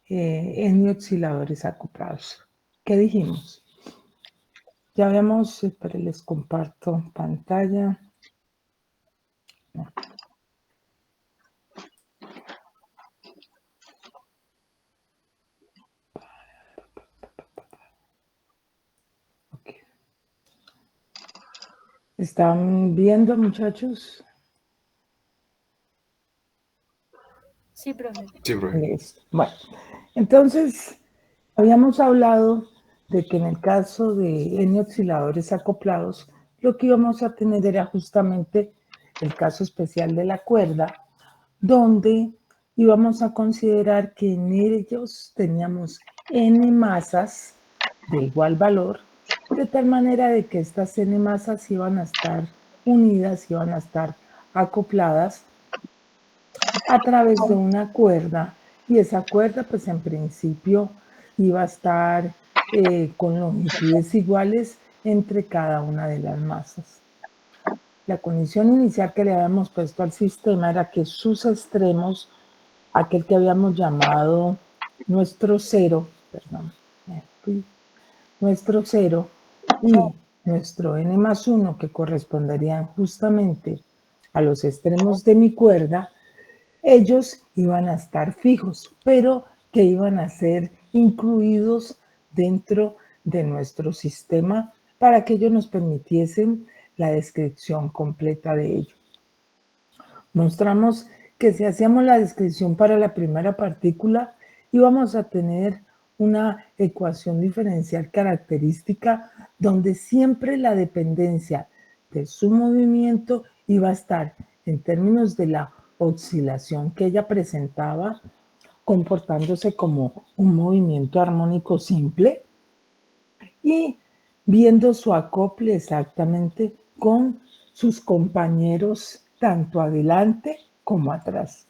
N osciladores acoplados. ¿Qué dijimos? Ya habíamos, pero les comparto pantalla. Okay. ¿Están viendo, muchachos? Sí, profe. Sí, profe. Listo. Bueno, entonces habíamos hablado de que en el caso de N osciladores acoplados, lo que íbamos a tener era justamente el caso especial de la cuerda, donde íbamos a considerar que en ellos teníamos N masas de igual valor, de tal manera de que estas N masas iban a estar unidas, iban a estar acopladas a través de una cuerda, y esa cuerda pues en principio iba a estar con longitudes iguales entre cada una de las masas. La condición inicial que le habíamos puesto al sistema era que sus extremos, aquel que habíamos llamado nuestro cero, nuestro cero y nuestro n más 1, que corresponderían justamente a los extremos de mi cuerda, ellos iban a estar fijos, pero que iban a ser incluidos dentro de nuestro sistema para que ellos nos permitiesen la descripción completa de ello. Mostramos que si hacíamos la descripción para la primera partícula, íbamos a tener una ecuación diferencial característica donde siempre la dependencia de su movimiento iba a estar en términos de la oscilación que ella presentaba, comportándose como un movimiento armónico simple y viendo su acople exactamente con sus compañeros tanto adelante como atrás.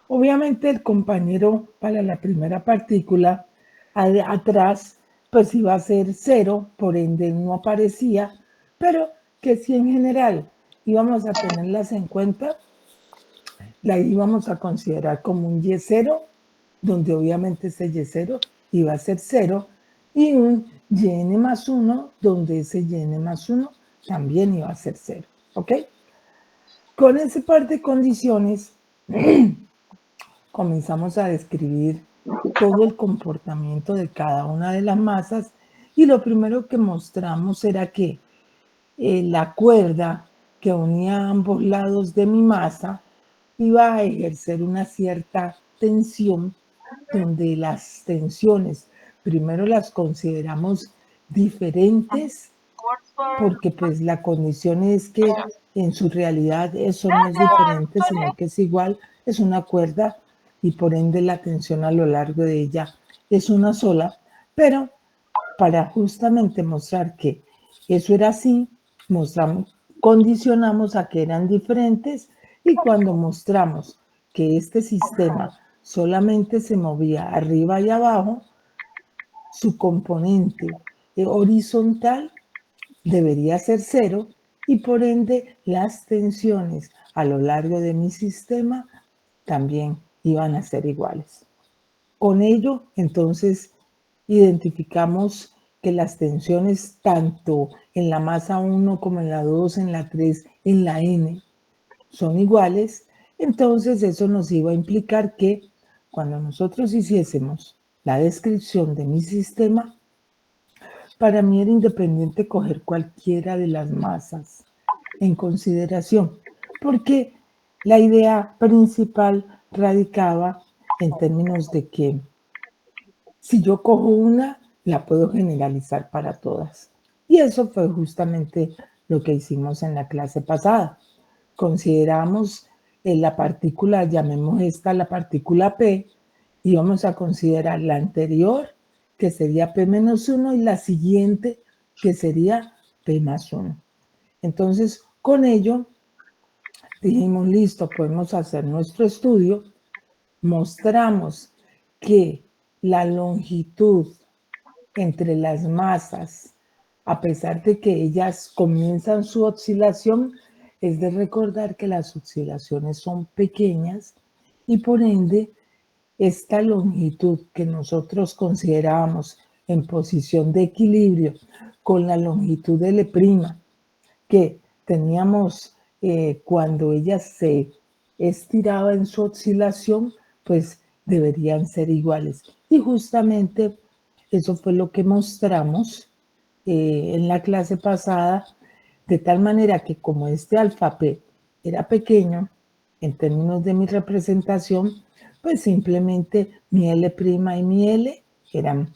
Obviamente el compañero para la primera partícula atrás pues iba a ser 0, por ende no aparecía, pero que si en general íbamos a tenerlas en cuenta, la íbamos a considerar como un Y0, donde obviamente ese Y0 iba a ser 0, y un yn más 1, donde ese yn más 1 también iba a ser 0, ¿ok? Con ese par de condiciones comenzamos a describir todo el comportamiento de cada una de las masas, y lo primero que mostramos era que la cuerda que unía ambos lados de mi masa iba a ejercer una cierta tensión, donde las tensiones primero las consideramos diferentes, porque pues la condición es que en su realidad eso no es diferente, sino que es igual, es una cuerda, y por ende la tensión a lo largo de ella es una sola, pero para justamente mostrar que eso era así, condicionamos a que eran diferentes, y cuando mostramos que este sistema solamente se movía arriba y abajo, su componente horizontal debería ser 0, y por ende las tensiones a lo largo de mi sistema también iban a ser iguales. Con ello, entonces, identificamos que las tensiones tanto en la masa 1 como en la 2, en la 3, en la n son iguales. Entonces eso nos iba a implicar que cuando nosotros hiciésemos la descripción de mi sistema, para mí era independiente coger cualquiera de las masas en consideración, porque la idea principal radicaba en términos de que si yo cojo una, la puedo generalizar para todas. Y eso fue justamente lo que hicimos en la clase pasada. Consideramos la partícula, llamemos esta la partícula P, y vamos a considerar la anterior, que sería P menos 1, y la siguiente, que sería P más 1. Entonces, con ello, dijimos, listo, podemos hacer nuestro estudio. Mostramos que la longitud entre las masas, a pesar de que ellas comienzan su oscilación, es de recordar que las oscilaciones son pequeñas, y por ende esta longitud que nosotros considerábamos en posición de equilibrio con la longitud de L' que teníamos cuando ella se estiraba en su oscilación, pues deberían ser iguales. Y justamente eso fue lo que mostramos en la clase pasada, de tal manera que como este alfa P era pequeño, en términos de mi representación, pues simplemente mi L' y mi L eran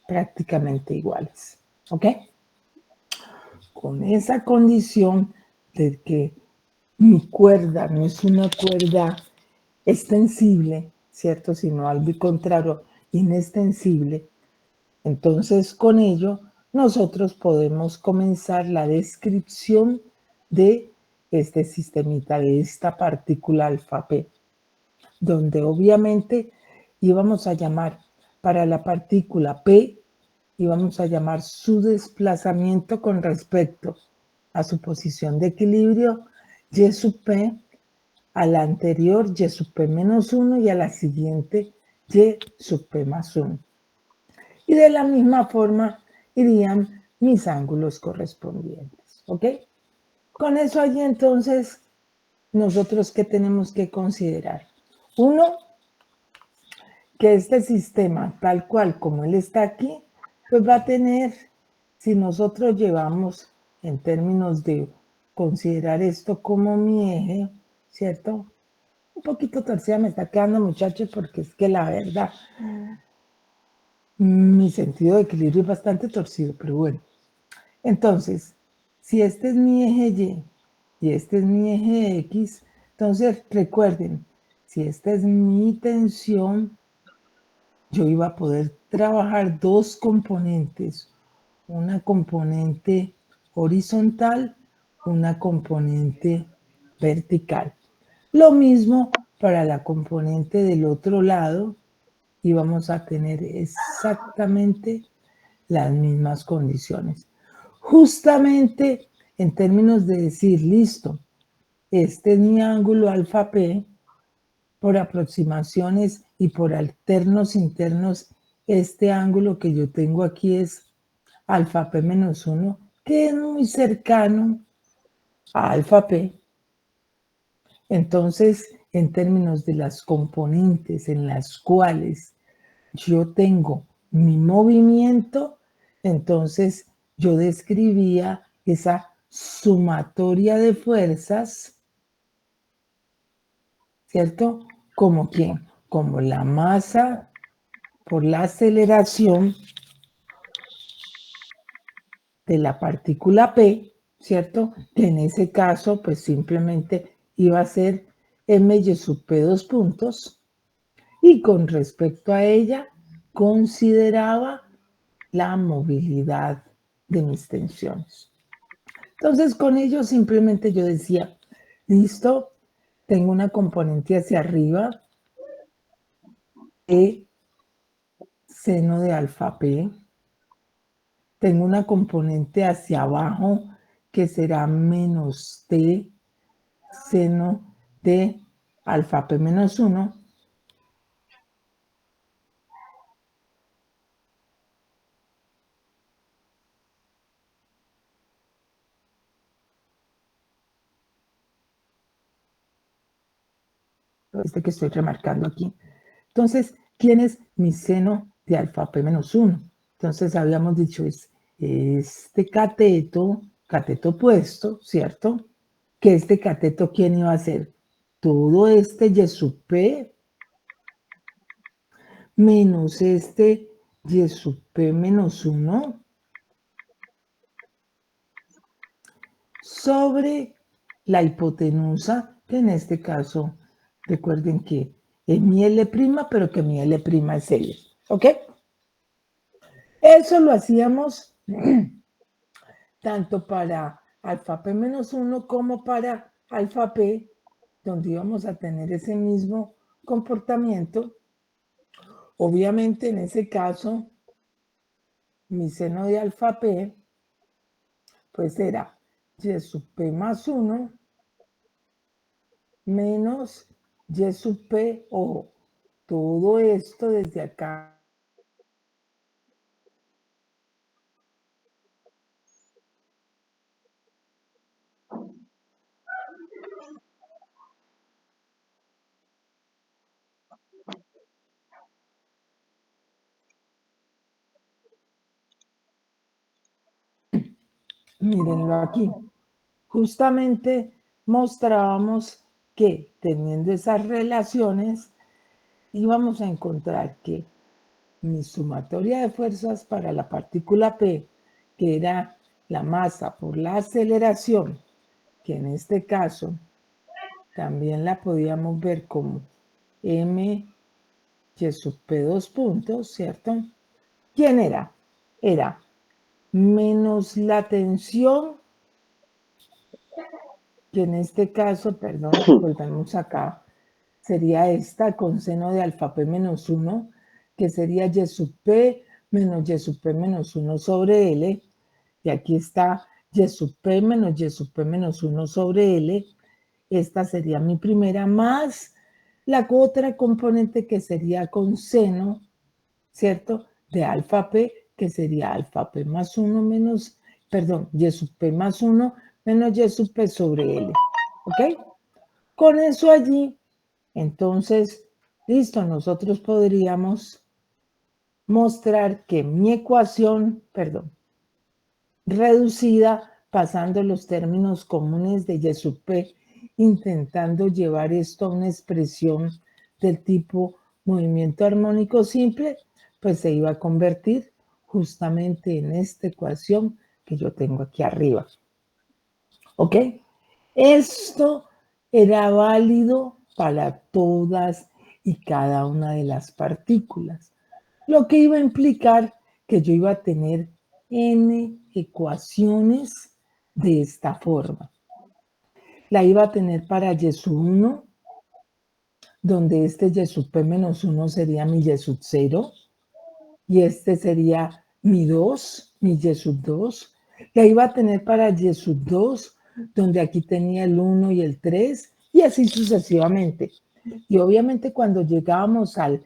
prácticamente iguales. ¿Ok? Con esa condición de que mi cuerda no es una cuerda extensible, ¿cierto? Sino al contrario, inextensible. Entonces, con ello, nosotros podemos comenzar la descripción de este sistemita, de esta partícula alfa P, donde obviamente íbamos a llamar para la partícula P, íbamos a llamar su desplazamiento con respecto a su posición de equilibrio Y sub P, a la anterior Y sub P menos 1 y a la siguiente Y sub P más 1. Y de la misma forma irían mis ángulos correspondientes. ¿Ok? Con eso allí entonces, nosotros ¿qué tenemos que considerar? Uno, que este sistema, tal cual como él está aquí, pues va a tener, si nosotros llevamos en términos de considerar esto como mi eje, ¿cierto? Un poquito torcida me está quedando, muchachos, porque es que la verdad, mi sentido de equilibrio es bastante torcido, pero bueno. Entonces, si este es mi eje Y este es mi eje X, entonces recuerden, si esta es mi tensión, yo iba a poder trabajar dos componentes, una componente horizontal, una componente vertical. Lo mismo para la componente del otro lado y vamos a tener exactamente las mismas condiciones. Justamente en términos de decir, listo, este es mi ángulo alfa P, por aproximaciones y por alternos internos, este ángulo que yo tengo aquí es alfa P menos 1, que es muy cercano a alfa P. Entonces, en términos de las componentes en las cuales yo tengo mi movimiento, entonces yo describía esa sumatoria de fuerzas, ¿cierto? ¿Como quién? Como la masa por la aceleración de la partícula P, ¿cierto? Que en ese caso, pues simplemente iba a ser m sub P dos puntos, y con respecto a ella, consideraba la movilidad de mis tensiones. Entonces, con ello simplemente yo decía, listo, tengo una componente hacia arriba, E seno de alfa P, tengo una componente hacia abajo que será menos T seno de alfa P menos 1. Este que estoy remarcando aquí. Entonces, ¿quién es mi seno de alfa P menos 1? Entonces, habíamos dicho, es este cateto opuesto, ¿cierto? Que este cateto, ¿quién iba a ser? Todo este Y sub P menos este Y sub P menos 1 sobre la hipotenusa, que en este caso, recuerden que es mi L', pero que mi L' es L. ¿Ok? Eso lo hacíamos tanto para alfa P menos 1 como para alfa P, donde íbamos a tener ese mismo comportamiento. Obviamente, en ese caso, mi seno de alfa P, pues era Y sub P más 1 menos Y sub P, ojo, todo esto desde acá. Mírenlo aquí. Justamente mostrábamos que teniendo esas relaciones íbamos a encontrar que mi sumatoria de fuerzas para la partícula P, que era la masa por la aceleración, que en este caso también la podíamos ver como m y sub p dos puntos, ¿cierto? ¿Quién era? Era menos la tensión, que en este caso, perdón, volvemos acá, sería esta con seno de alfa p menos 1, que sería y sub p menos y sub p menos 1 sobre L. Y aquí está y sub p menos y sub p menos 1 sobre L. Esta sería mi primera más la otra componente que sería con seno, ¿cierto? De alfa p, que sería alfa p más 1 menos, perdón, y sub p más 1 menos y sub p sobre L. ¿Ok? Con eso allí, entonces, listo, nosotros podríamos mostrar que mi ecuación, perdón, reducida, pasando los términos comunes de y sub p, intentando llevar esto a una expresión del tipo movimiento armónico simple, pues se iba a convertir justamente en esta ecuación que yo tengo aquí arriba. ¿Ok? Esto era válido para todas y cada una de las partículas, lo que iba a implicar que yo iba a tener n ecuaciones de esta forma. La iba a tener para y sub 1, donde este y sub p menos 1 sería mi y sub 0, y este sería mi 2, mi y sub 2. La iba a tener para y sub 2, donde aquí tenía el 1 y el 3, y así sucesivamente. Y obviamente cuando llegábamos al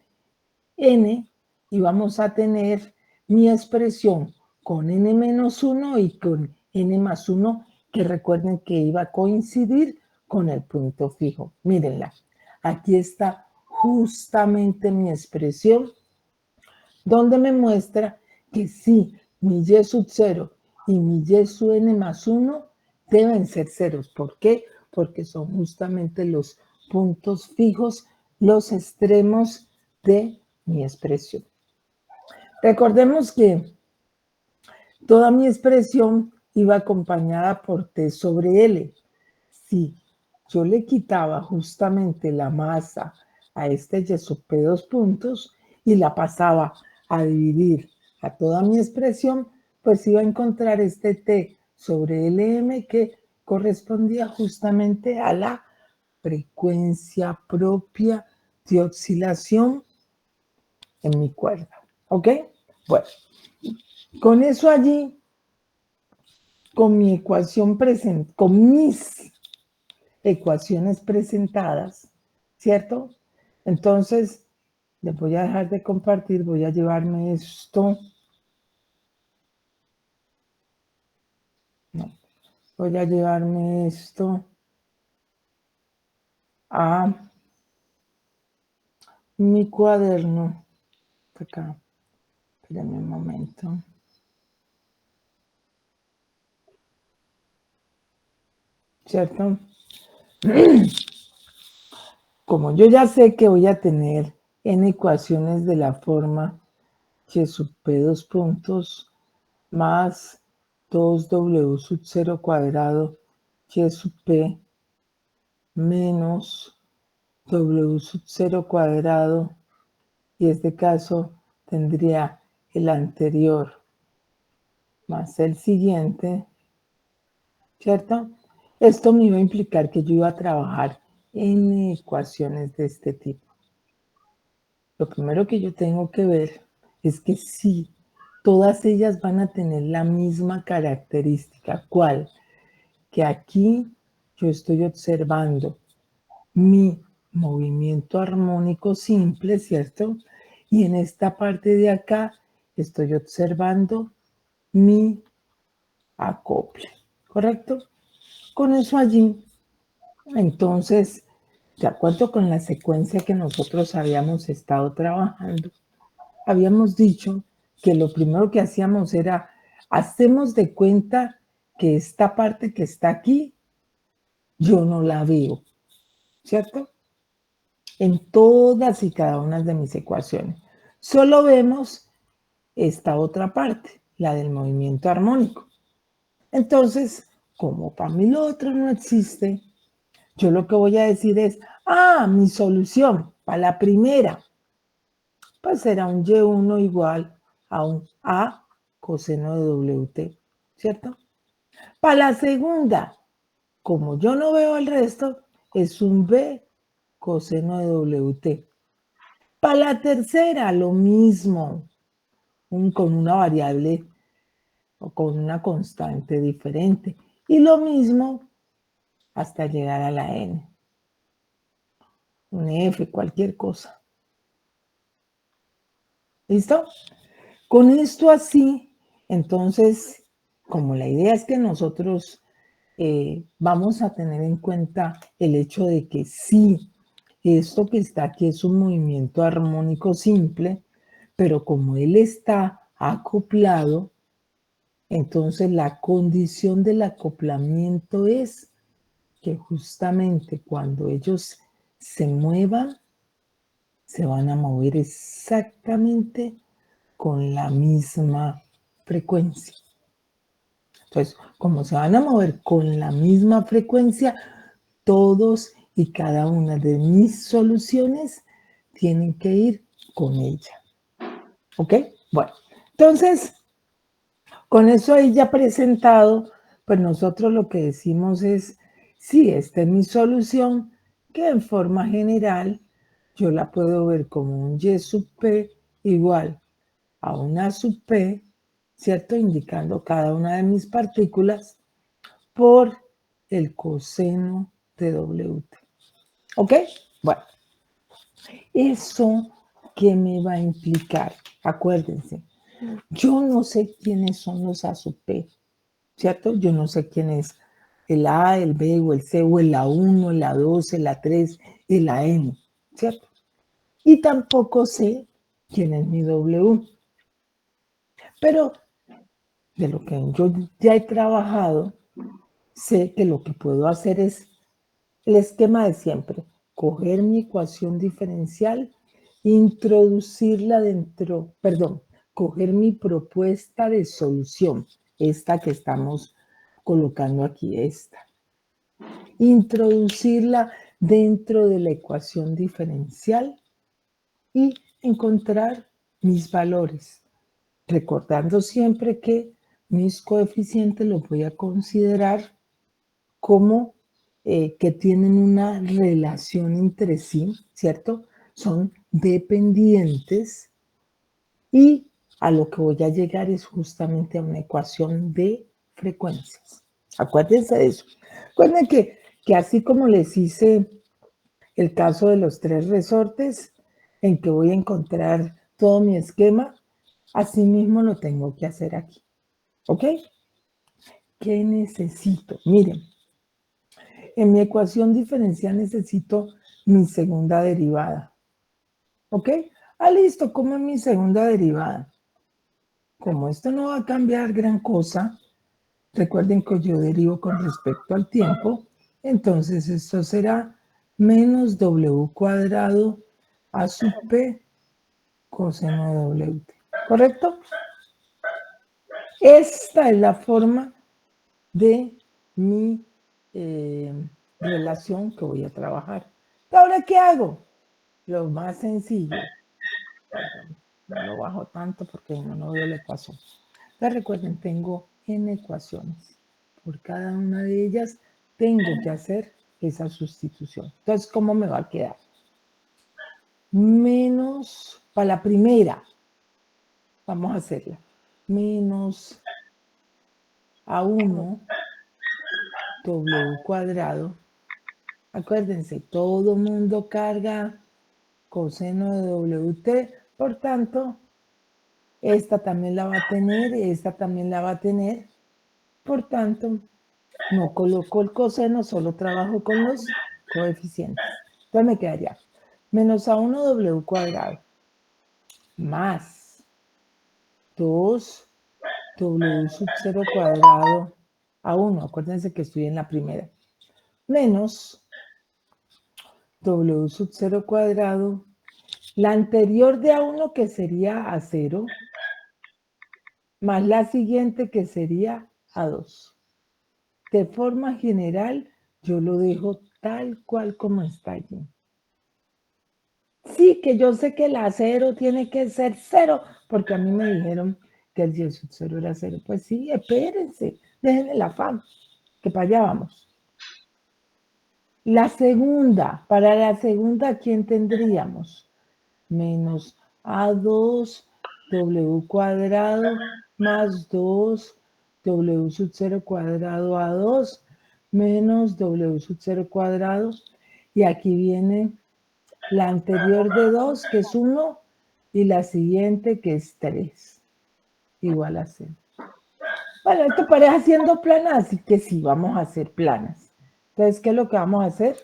n, íbamos a tener mi expresión con n menos 1 y con n más 1, que recuerden que iba a coincidir con el punto fijo. Mírenla, aquí está justamente mi expresión, donde me muestra que sí, mi y sub 0 y mi y sub n más 1 deben ser ceros. ¿Por qué? Porque son justamente los puntos fijos, los extremos de mi expresión. Recordemos que toda mi expresión iba acompañada por T sobre L. Si yo le quitaba justamente la masa a este y sub p dos puntos y la pasaba a dividir a toda mi expresión, pues iba a encontrar este T sobre Lm que correspondía justamente a la frecuencia propia de oscilación en mi cuerda. ¿Ok? Bueno, con eso allí, con mi ecuación presente, con mis ecuaciones presentadas, ¿cierto? Entonces, les voy a dejar de compartir, voy a llevarme esto. No, voy a llevarme esto a mi cuaderno. Acá, espérenme un momento. ¿Cierto? Como yo ya sé que voy a tener n ecuaciones de la forma y sub p dos puntos más 2w sub 0 cuadrado y sub p menos w sub 0 cuadrado, y este caso tendría el anterior más el siguiente, ¿cierto? Esto me iba a implicar que yo iba a trabajar en ecuaciones de este tipo. Lo primero que yo tengo que ver es que sí, todas ellas van a tener la misma característica. ¿Cuál? Que aquí yo estoy observando mi movimiento armónico simple, ¿cierto? Y en esta parte de acá estoy observando mi acople, ¿correcto? Con eso allí, entonces, de acuerdo con la secuencia que nosotros habíamos estado trabajando, habíamos dicho que lo primero que hacíamos era, hacemos de cuenta que esta parte que está aquí, yo no la veo, ¿cierto? En todas y cada una de mis ecuaciones. Solo vemos esta otra parte, la del movimiento armónico. Entonces, como para mí lo otro no existe, yo lo que voy a decir es, mi solución para la primera, pues será un Y1 igual a un A coseno de WT, ¿cierto? Para la segunda, como yo no veo el resto, es un B coseno de WT. Para la tercera, lo mismo, con una variable o con una constante diferente. Y lo mismo hasta llegar a la N. Un F, cualquier cosa. ¿Listo? Con esto así, entonces, como la idea es que nosotros vamos a tener en cuenta el hecho de que sí, esto que está aquí es un movimiento armónico simple, pero como él está acoplado, entonces la condición del acoplamiento es que justamente cuando ellos se muevan, se van a mover exactamente con la misma frecuencia. Entonces, como se van a mover con la misma frecuencia, todos y cada una de mis soluciones tienen que ir con ella. ¿Ok? Bueno, entonces, con eso ahí ya presentado, pues nosotros lo que decimos es, sí, esta es mi solución, que en forma general yo la puedo ver como un Y sub P igual a una sub P, ¿cierto? Indicando cada una de mis partículas por el coseno de WT. ¿Ok? Bueno, ¿eso qué me va a implicar? Acuérdense, yo no sé quiénes son los A sub P, ¿cierto? Yo no sé quién es el A, el B o el C o el A1, el A2, el A3, el AM, ¿cierto? Y tampoco sé quién es mi W. Pero de lo que yo ya he trabajado, sé que lo que puedo hacer es el esquema de siempre, coger mi ecuación diferencial, introducirla dentro, perdón, coger mi propuesta de solución, esta que estamos colocando aquí, esta, introducirla dentro de la ecuación diferencial y encontrar mis valores, recordando siempre que mis coeficientes los voy a considerar como que tienen una relación entre sí, ¿cierto? Son dependientes y a lo que voy a llegar es justamente a una ecuación de frecuencias. Acuérdense de eso. Recuerden que así como les hice el caso de los 3 resortes, en que voy a encontrar todo mi esquema, así mismo lo tengo que hacer aquí. ¿Ok? ¿Qué necesito? Miren, en mi ecuación diferencial necesito mi segunda derivada. ¿Ok? Listo, ¿cómo es mi segunda derivada? Como esto no va a cambiar gran cosa, recuerden que yo derivo con respecto al tiempo, entonces esto será menos W cuadrado A sub P coseno de WT. ¿Correcto? Esta es la forma de mi relación que voy a trabajar. ¿Ahora qué hago? Lo más sencillo. Perdón, no lo bajo tanto porque no veo la ecuación. Entonces recuerden, tengo n ecuaciones. Por cada una de ellas tengo que hacer esa sustitución. Entonces, ¿cómo me va a quedar? Menos, para la primera, vamos a hacerla. Menos A1 W cuadrado Acuérdense, todo mundo carga coseno de WT, por tanto, esta también la va a tener, esta también la va a tener, por tanto, no coloco el coseno, solo trabajo con los coeficientes. Entonces me quedaría menos A1W cuadrado más 2W sub 0 cuadrado A1, acuérdense que estoy en la primera, menos W sub 0 cuadrado, la anterior de A1 que sería A0, más la siguiente que sería A2. De forma general, yo lo dejo tal cual como está allí. Sí, que yo sé que el A0 tiene que ser 0, porque a mí me dijeron que el Y sub 0 era 0. Pues sí, espérense, dejen el afán, que para allá vamos. La segunda, para la segunda, ¿quién tendríamos? Menos A2 W cuadrado más 2 W sub 0 cuadrado A2 menos W sub 0 cuadrado. Y aquí viene la anterior de 2, que es 1, y la siguiente, que es 3, igual a 0. Bueno, esto parece haciendo planas, así que sí, vamos a hacer planas. Entonces, ¿qué es lo que vamos a hacer?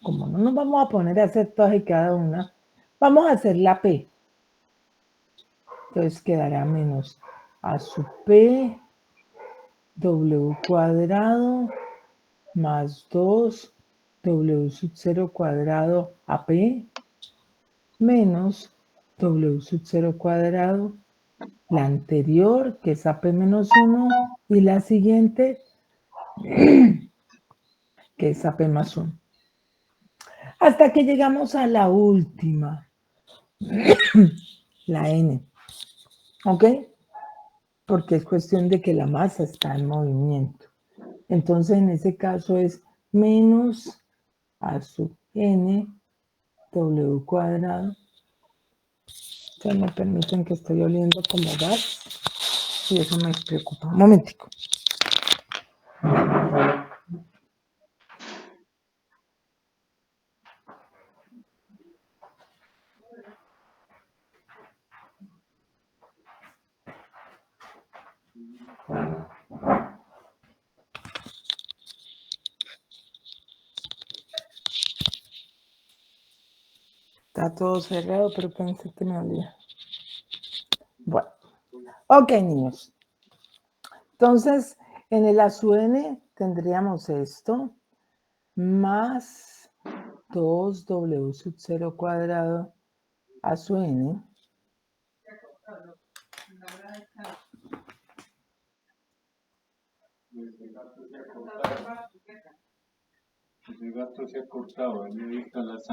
Como no nos vamos a poner a hacer todas y cada una, vamos a hacer la P. Entonces quedará menos A sub P W cuadrado más 2 W sub 0 cuadrado AP menos W sub 0 cuadrado, la anterior que es AP menos 1 y la siguiente que es AP más 1. Hasta que llegamos a la última, la N. ¿Ok? Porque es cuestión de que la masa está en movimiento. Entonces, en ese caso es menos A sub N W cuadrado. Ustedes me permiten que estoy oliendo como gas. Y eso me preocupa. Un momentico. Está todo cerrado, pero pensé que me olía. Bueno. Ok, niños. Entonces, en el A sub N tendríamos esto más 2W sub 0 cuadrado A sub N.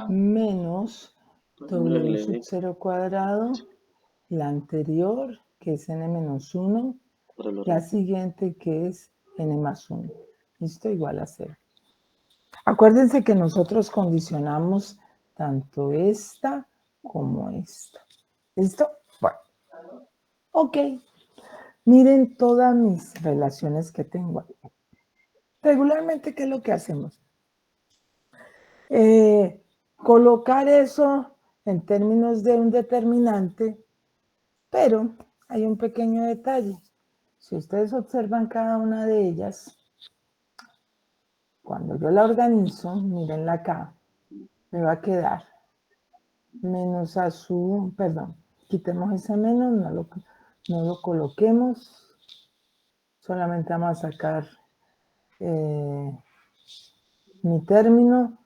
Menos W sub 0 cuadrado, la anterior que es N menos 1, la siguiente que es N más 1. Esto igual a 0. Acuérdense que nosotros condicionamos tanto esta como esta. ¿Listo? Bueno. Ok. Miren todas mis relaciones que tengo ahí. Regularmente, ¿qué es lo que hacemos? Colocar eso en términos de un determinante, pero hay un pequeño detalle. Si ustedes observan cada una de ellas, cuando yo la organizo, mírenla acá, me va a quedar menos A sub, perdón, quitemos ese menos, no lo coloquemos, solamente vamos a sacar mi término.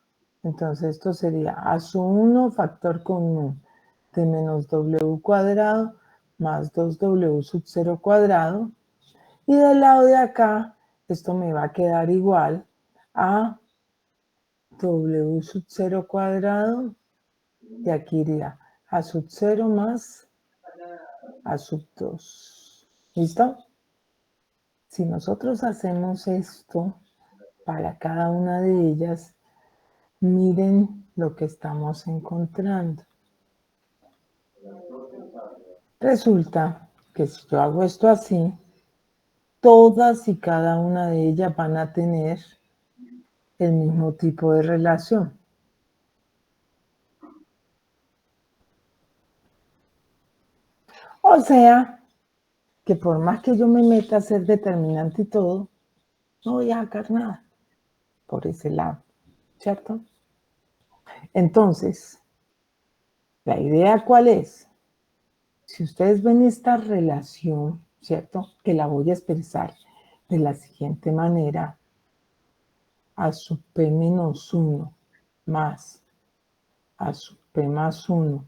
Entonces esto sería A sub 1 factor común de menos W cuadrado más 2W sub 0 cuadrado. Y del lado de acá, esto me va a quedar igual a W sub 0 cuadrado. Y aquí iría A sub 0 más A sub 2. ¿Listo? Si nosotros hacemos esto para cada una de ellas, miren lo que estamos encontrando. Resulta que si yo hago esto así, todas y cada una de ellas van a tener el mismo tipo de relación. O sea, que por más que yo me meta a ser determinante y todo, no voy a sacar nada por ese lado, ¿cierto? Entonces, ¿la idea cuál es? Si ustedes ven esta relación, ¿cierto? Que la voy a expresar de la siguiente manera. A sub p menos 1 más a sub p más 1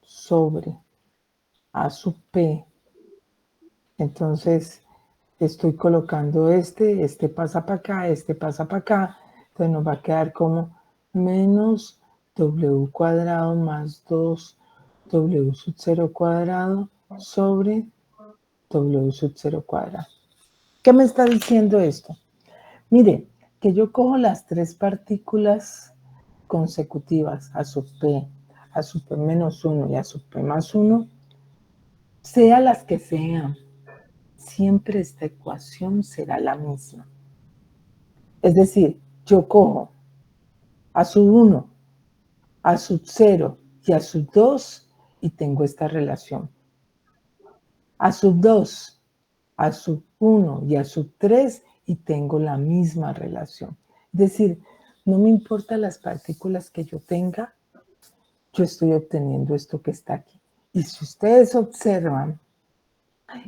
sobre a sub p. Entonces, estoy colocando este pasa para acá, este pasa para acá. Entonces nos va a quedar como menos w cuadrado más 2w sub 0 cuadrado sobre w sub 0 cuadrado. ¿Qué me está diciendo esto? Mire, que yo cojo las tres partículas consecutivas a sub p menos 1 y a sub p más 1, sea las que sean, siempre esta ecuación será la misma. Es decir, yo cojo a sub 1, a sub 0 y a sub 2 y tengo esta relación. A sub 2, a sub 1 y a sub 3 y tengo la misma relación. Es decir, no me importa las partículas que yo tenga, yo estoy obteniendo esto que está aquí. Y si ustedes observan,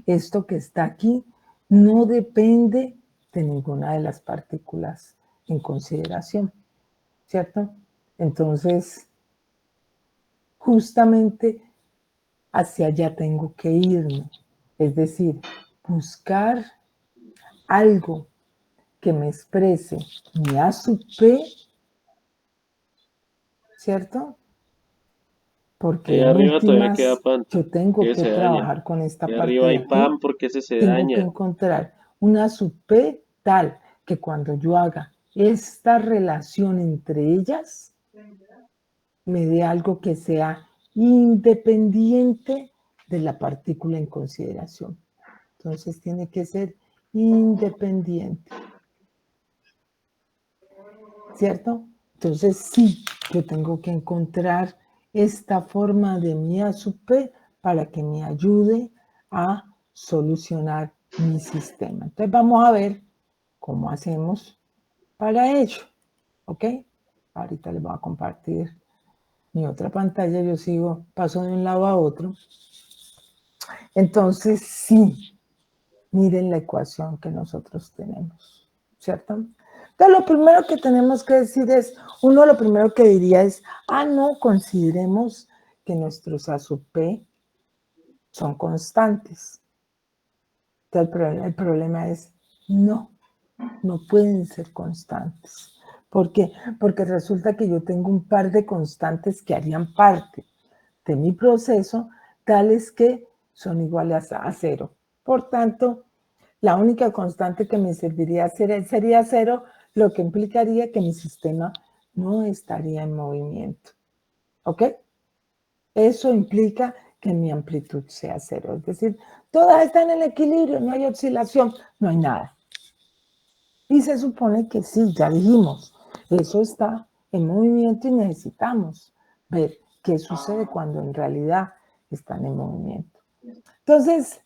esto que está aquí no depende de ninguna de las partículas en consideración, ¿cierto? Entonces, justamente hacia allá tengo que irme. Es decir, buscar algo que me exprese mi A sub P, ¿cierto? Porque Ahí en arriba todavía queda últimas pan, yo tengo que que se daña. trabajar con esta Ahí parte arriba de hay aquí. pan porque ese se Tengo que daña. encontrar una sub P tal que cuando yo haga esta relación entre ellas, me dé algo que sea independiente de la partícula en consideración. Entonces tiene que ser independiente. ¿Cierto? Entonces sí, yo tengo que encontrar esta forma de mi A sub P para que me ayude a solucionar mi sistema. Entonces vamos a ver cómo hacemos para ello. ¿Ok? Ahorita les voy a compartir mi otra pantalla. Yo sigo, paso de un lado a otro. Entonces sí, miren la ecuación que nosotros tenemos, ¿cierto? Entonces, lo primero que tenemos que decir es, uno lo primero que diría es, no, consideremos que nuestros A sub P son constantes. Entonces, el problema es, no pueden ser constantes. ¿Por qué? Porque resulta que yo tengo un par de constantes que harían parte de mi proceso, tales que son iguales a cero. Por tanto, la única constante que me serviría sería cero, lo que implicaría que mi sistema no estaría en movimiento. ¿Ok? Eso implica que mi amplitud sea cero. Es decir, todas están en equilibrio, no hay oscilación, no hay nada. Y se supone que sí, ya dijimos, eso está en movimiento y necesitamos ver qué sucede cuando en realidad están en movimiento. Entonces,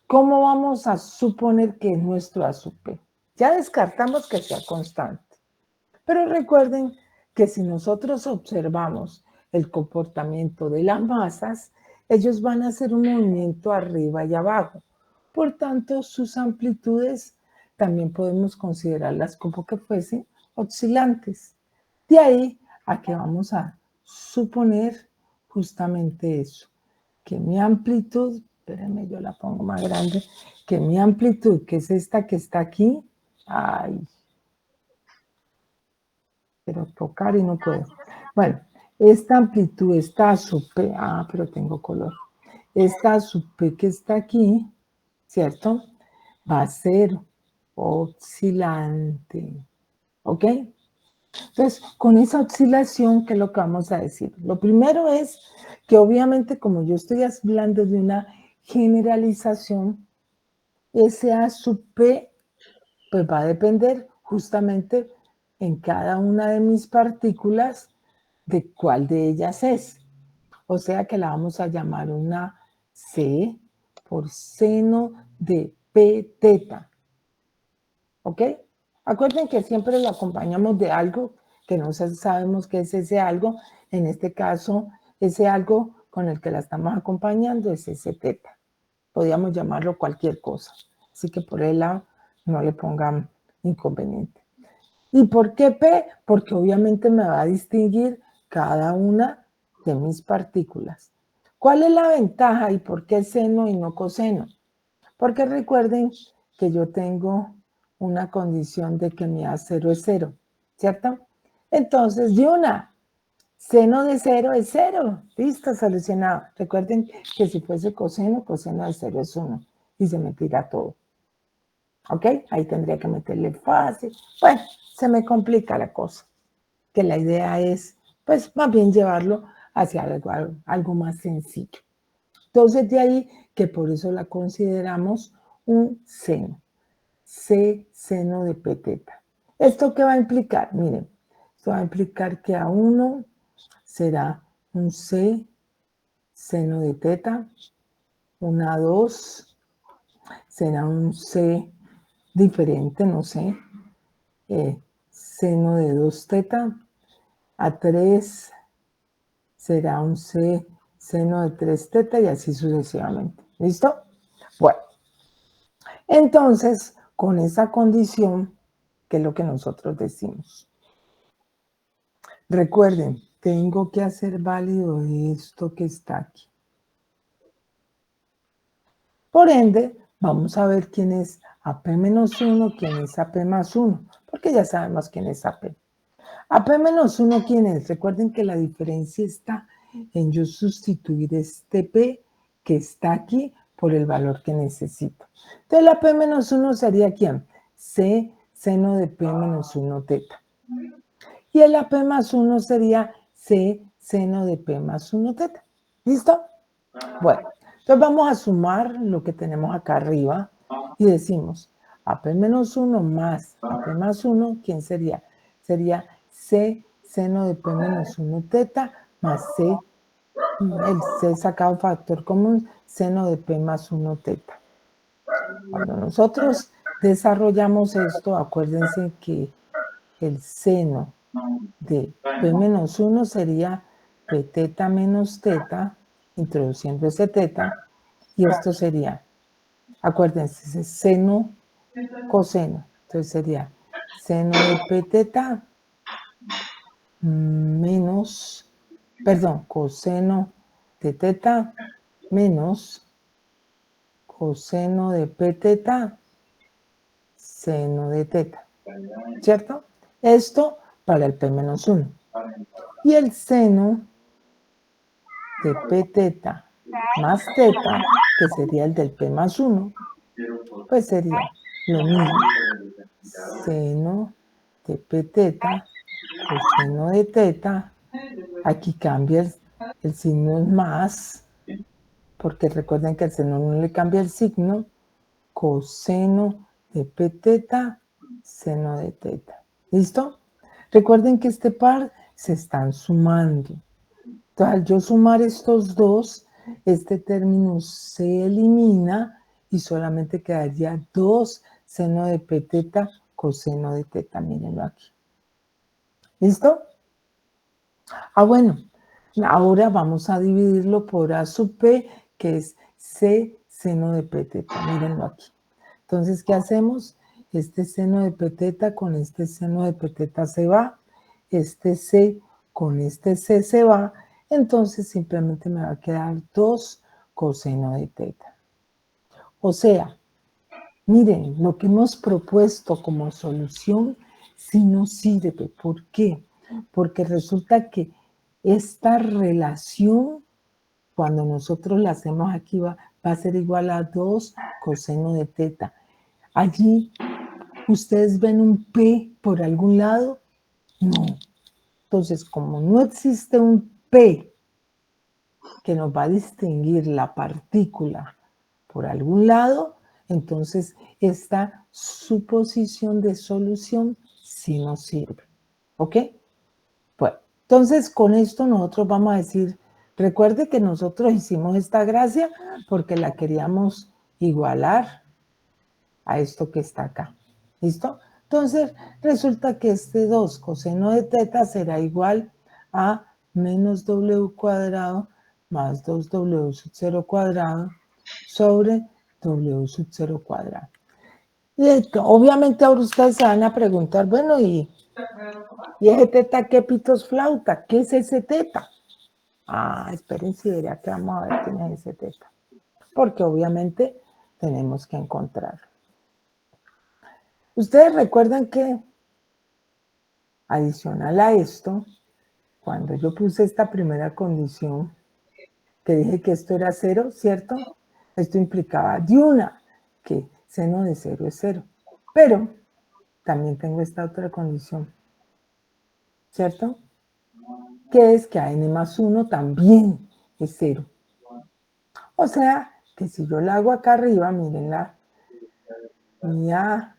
¿cómo vamos a suponer que es nuestro A sub P? Ya descartamos que sea constante. Pero recuerden que si nosotros observamos el comportamiento de las masas, ellos van a hacer un movimiento arriba y abajo. Por tanto, sus amplitudes también podemos considerarlas como que fuesen oscilantes. De ahí a que vamos a suponer justamente eso, que mi amplitud, espérenme, yo la pongo más grande, que mi amplitud, que es esta que está aquí, pero tocar y no puedo. Bueno, esta amplitud está sub P, pero tengo color. Esta sub P que está aquí, ¿cierto? Va a ser oscilante, ¿ok? Entonces, con esa oscilación, ¿qué es lo que vamos a decir? Lo primero es que obviamente, como yo estoy hablando de una generalización, ese A sub P, pues va a depender justamente en cada una de mis partículas de cuál de ellas es. O sea que la vamos a llamar una C por seno de P teta. ¿Ok? Acuerden que siempre lo acompañamos de algo que no sabemos qué es ese algo. En este caso, ese algo con el que la estamos acompañando es ese teta. Podríamos llamarlo cualquier cosa. Así que por el lado no le pongan inconveniente. ¿Y por qué P? Porque obviamente me va a distinguir cada una de mis partículas. ¿Cuál es la ventaja y por qué seno y no coseno? Porque recuerden que yo tengo una condición de que mi A0 es 0, ¿cierto? Entonces, de una, seno de 0 es 0. Listo, solucionado. Recuerden que si fuese coseno, coseno de 0 es 1. Y se me tira todo. ¿Ok? Ahí tendría que meterle fácil. Bueno, se me complica la cosa. Que la idea es, pues, más bien llevarlo hacia algo más sencillo. Entonces, de ahí que por eso la consideramos un seno. C seno de P teta. ¿Esto qué va a implicar? Miren, esto va a implicar que A1 será un C seno de teta, un A2 será un C diferente, no sé, seno de 2 teta, A3 será un C seno de 3 teta y así sucesivamente. ¿Listo? Bueno, entonces, con esa condición, ¿qué es lo que nosotros decimos? Recuerden, tengo que hacer válido esto que está aquí. Por ende, vamos a ver quién es AP-1, quién es AP más 1, porque ya sabemos quién es AP. AP-1, ¿quién es? Recuerden que la diferencia está en yo sustituir este P que está aquí por el valor que necesito. Entonces, la P-1 sería ¿quién? C seno de P-1 teta. Y el AP más 1 sería C seno de P más 1 teta. ¿Listo? Bueno, entonces vamos a sumar lo que tenemos acá arriba y decimos AP menos 1 más AP más 1, ¿quién sería? Sería C seno de P menos 1 teta más C, el C sacado factor común, seno de P más 1 teta. Cuando nosotros desarrollamos esto, acuérdense que el seno de P menos 1 sería P teta menos teta, introduciendo ese teta, y esto sería, acuérdense, seno, coseno. Entonces sería seno de P teta menos, perdón, coseno de teta menos coseno de P teta seno de teta, ¿cierto? Esto para el P menos 1. Y el seno de P teta más teta, que sería el del P más 1, pues sería lo mismo. Seno de P teta, coseno de teta. Aquí cambia el signo es más, porque recuerden que el seno no le cambia el signo. Coseno de P teta, seno de teta. ¿Listo? Recuerden que este par se están sumando. Entonces, al yo sumar estos dos, este término se elimina y solamente quedaría 2 seno de P teta, coseno de teta. Mírenlo aquí. ¿Listo? Bueno, ahora vamos a dividirlo por A sub P, que es C seno de P teta. Mírenlo aquí. Entonces, ¿qué hacemos? Este seno de P teta con este seno de P teta se va. Este C con este C se va. Entonces, simplemente me va a quedar 2 coseno de teta. O sea, miren, lo que hemos propuesto como solución sí nos sirve. ¿Por qué? Porque resulta que esta relación, cuando nosotros la hacemos aquí, va a ser igual a 2 coseno de teta. Allí, ¿ustedes ven un P por algún lado? No. Entonces, como no existe un P que nos va a distinguir la partícula por algún lado, entonces esta suposición de solución sí nos sirve. ¿Ok? Bueno, entonces con esto nosotros vamos a decir, recuerde que nosotros hicimos esta gracia porque la queríamos igualar a esto que está acá. ¿Listo? Entonces resulta que este 2 coseno de teta será igual a menos w cuadrado más 2w sub 0 cuadrado sobre w sub 0 cuadrado. Y obviamente ahora ustedes se van a preguntar, bueno, ¿y ese teta qué pitos flauta? ¿Qué es ese teta? Ah, espérense, verá que vamos a ver quién es ese teta. Porque obviamente tenemos que encontrarlo. Ustedes recuerdan que adicional a esto, cuando yo puse esta primera condición, que dije que esto era 0, ¿cierto? Esto implicaba de una, que seno de 0 es 0. Pero también tengo esta otra condición, ¿cierto? Que es que a n más 1 también es 0. O sea, que si yo la hago acá arriba, mírenla, mi a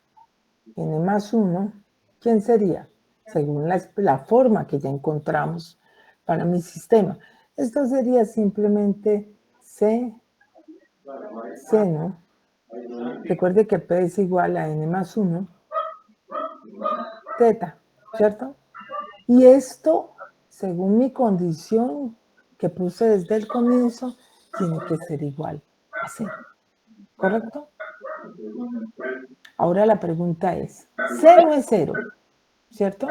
n más 1, ¿quién sería? Según la forma que ya encontramos para mi sistema. Esto sería simplemente c seno. Recuerde que P es igual a n más 1 teta, ¿cierto? Y esto, según mi condición que puse desde el comienzo, tiene que ser igual a 0, ¿correcto? Ahora la pregunta es, C no es 0, ¿cierto?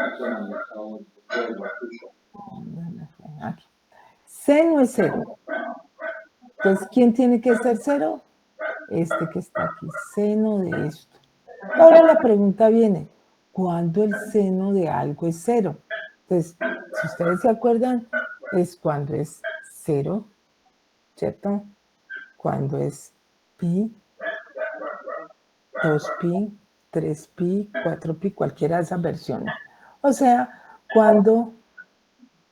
Aquí. C no es 0. Entonces, ¿quién tiene que ser 0? Este que está aquí, seno de esto. Ahora la pregunta viene, ¿cuándo el seno de algo es 0? Entonces, si ustedes se acuerdan, es cuando es 0, ¿cierto? Cuando es pi, 2pi, 3pi, 4pi, cualquiera de esas versiones. O sea, cuando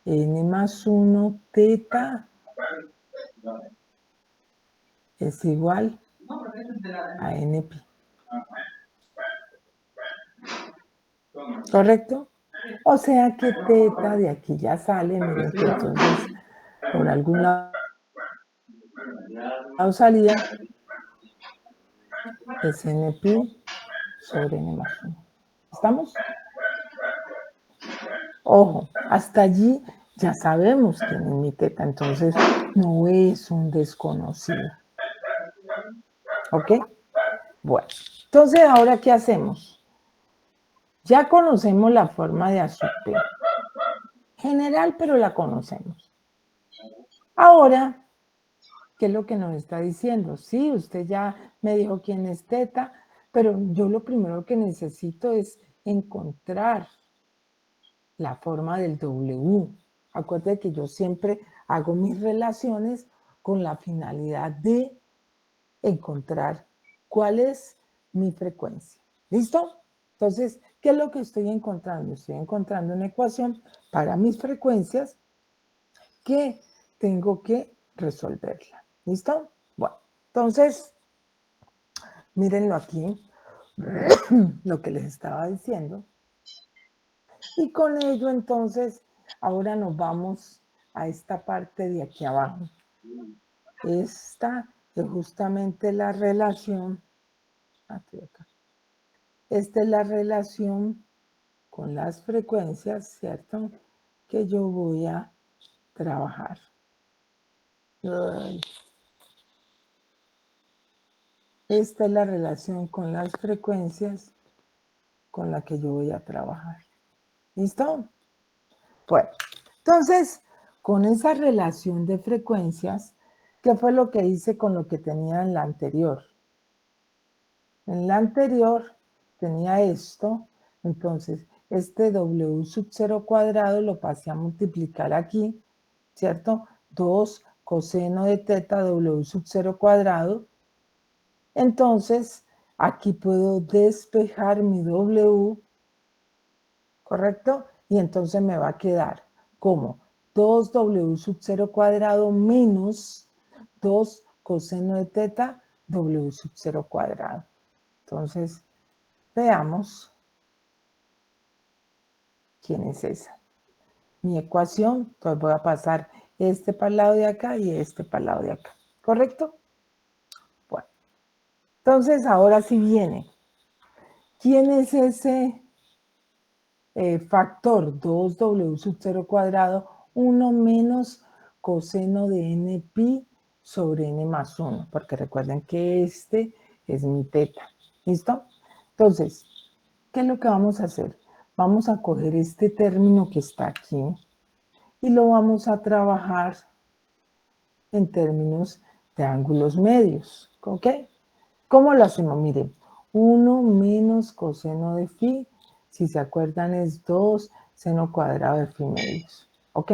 n más 1 teta es igual a npi. ¿Correcto? O sea que teta de aquí ya sale, miren que entonces por algún lado salía es npi sobre n más 1. ¿Estamos? Ojo, hasta allí ya sabemos quién es mi teta, entonces no es un desconocido. ¿Ok? Bueno, entonces ahora ¿qué hacemos? Ya conocemos la forma de A sub P. General, pero la conocemos. Ahora, ¿qué es lo que nos está diciendo? Sí, usted ya me dijo quién es teta, pero yo lo primero que necesito es encontrar la forma del W. Acuérdate que yo siempre hago mis relaciones con la finalidad de encontrar cuál es mi frecuencia. ¿Listo? Entonces, ¿qué es lo que estoy encontrando? Estoy encontrando una ecuación para mis frecuencias que tengo que resolverla. ¿Listo? Bueno, entonces, mírenlo aquí, lo que les estaba diciendo. Y con ello, entonces, ahora nos vamos a esta parte de aquí abajo. Esta es justamente la relación. Esta es la relación con las frecuencias, ¿cierto? Que yo voy a trabajar. Esta es la relación con las frecuencias con la que yo voy a trabajar. ¿Listo? Bueno, entonces, con esa relación de frecuencias, ¿qué fue lo que hice con lo que tenía en la anterior? En la anterior tenía esto, entonces este W sub 0 cuadrado lo pasé a multiplicar aquí, ¿cierto? 2 coseno de teta W sub 0 cuadrado. Entonces, aquí puedo despejar mi W, ¿correcto? Y entonces me va a quedar como 2W sub 0 cuadrado menos 2 coseno de teta W sub 0 cuadrado. Entonces, veamos. ¿quién es esa? Mi ecuación, entonces voy a pasar este para el lado de acá y este para el lado de acá, ¿correcto? Bueno, entonces ahora sí viene. ¿Quién es ese factor 2w sub 0 cuadrado 1 menos coseno de n pi sobre n más 1? Porque recuerden que este es mi teta, ¿listo? Entonces, ¿qué es lo que vamos a hacer? Vamos a coger este término que está aquí y lo vamos a trabajar en términos de ángulos medios, ¿ok? ¿Cómo lo hacemos? Miren, 1 menos coseno de phi, si se acuerdan es 2 seno cuadrado de phi medios, ¿ok?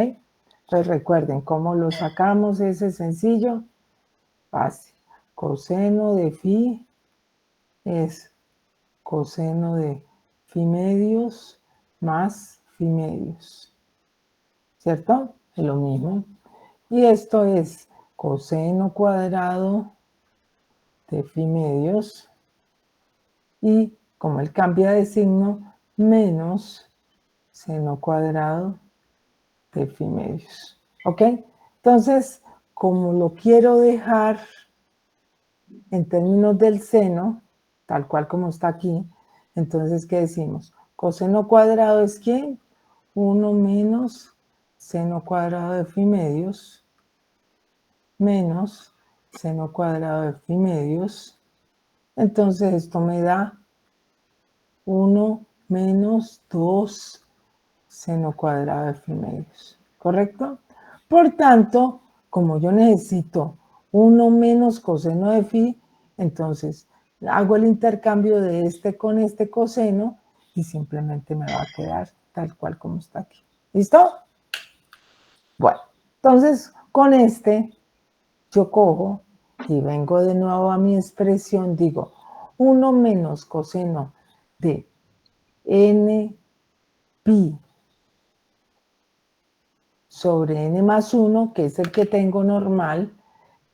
Entonces recuerden, ¿cómo lo sacamos? Ese sencillo, fácil. Coseno de phi es coseno de phi medios más phi medios, ¿cierto? Es lo mismo. Y esto es coseno cuadrado de phi medios y como él cambia de signo, menos seno cuadrado de phi medios. ¿Ok? Entonces, como lo quiero dejar en términos del seno, tal cual como está aquí, entonces, ¿qué decimos? Coseno cuadrado es ¿quién? 1 menos seno cuadrado de phi medios menos seno cuadrado de phi medios. Entonces, esto me da 1 menos 2 seno cuadrado de phi medios, ¿correcto? Por tanto, como yo necesito 1 menos coseno de phi, entonces hago el intercambio de este con este coseno y simplemente me va a quedar tal cual como está aquí. ¿Listo? Bueno, entonces con este yo cojo y vengo de nuevo a mi expresión, digo 1 menos coseno de n pi sobre n más 1, que es el que tengo normal,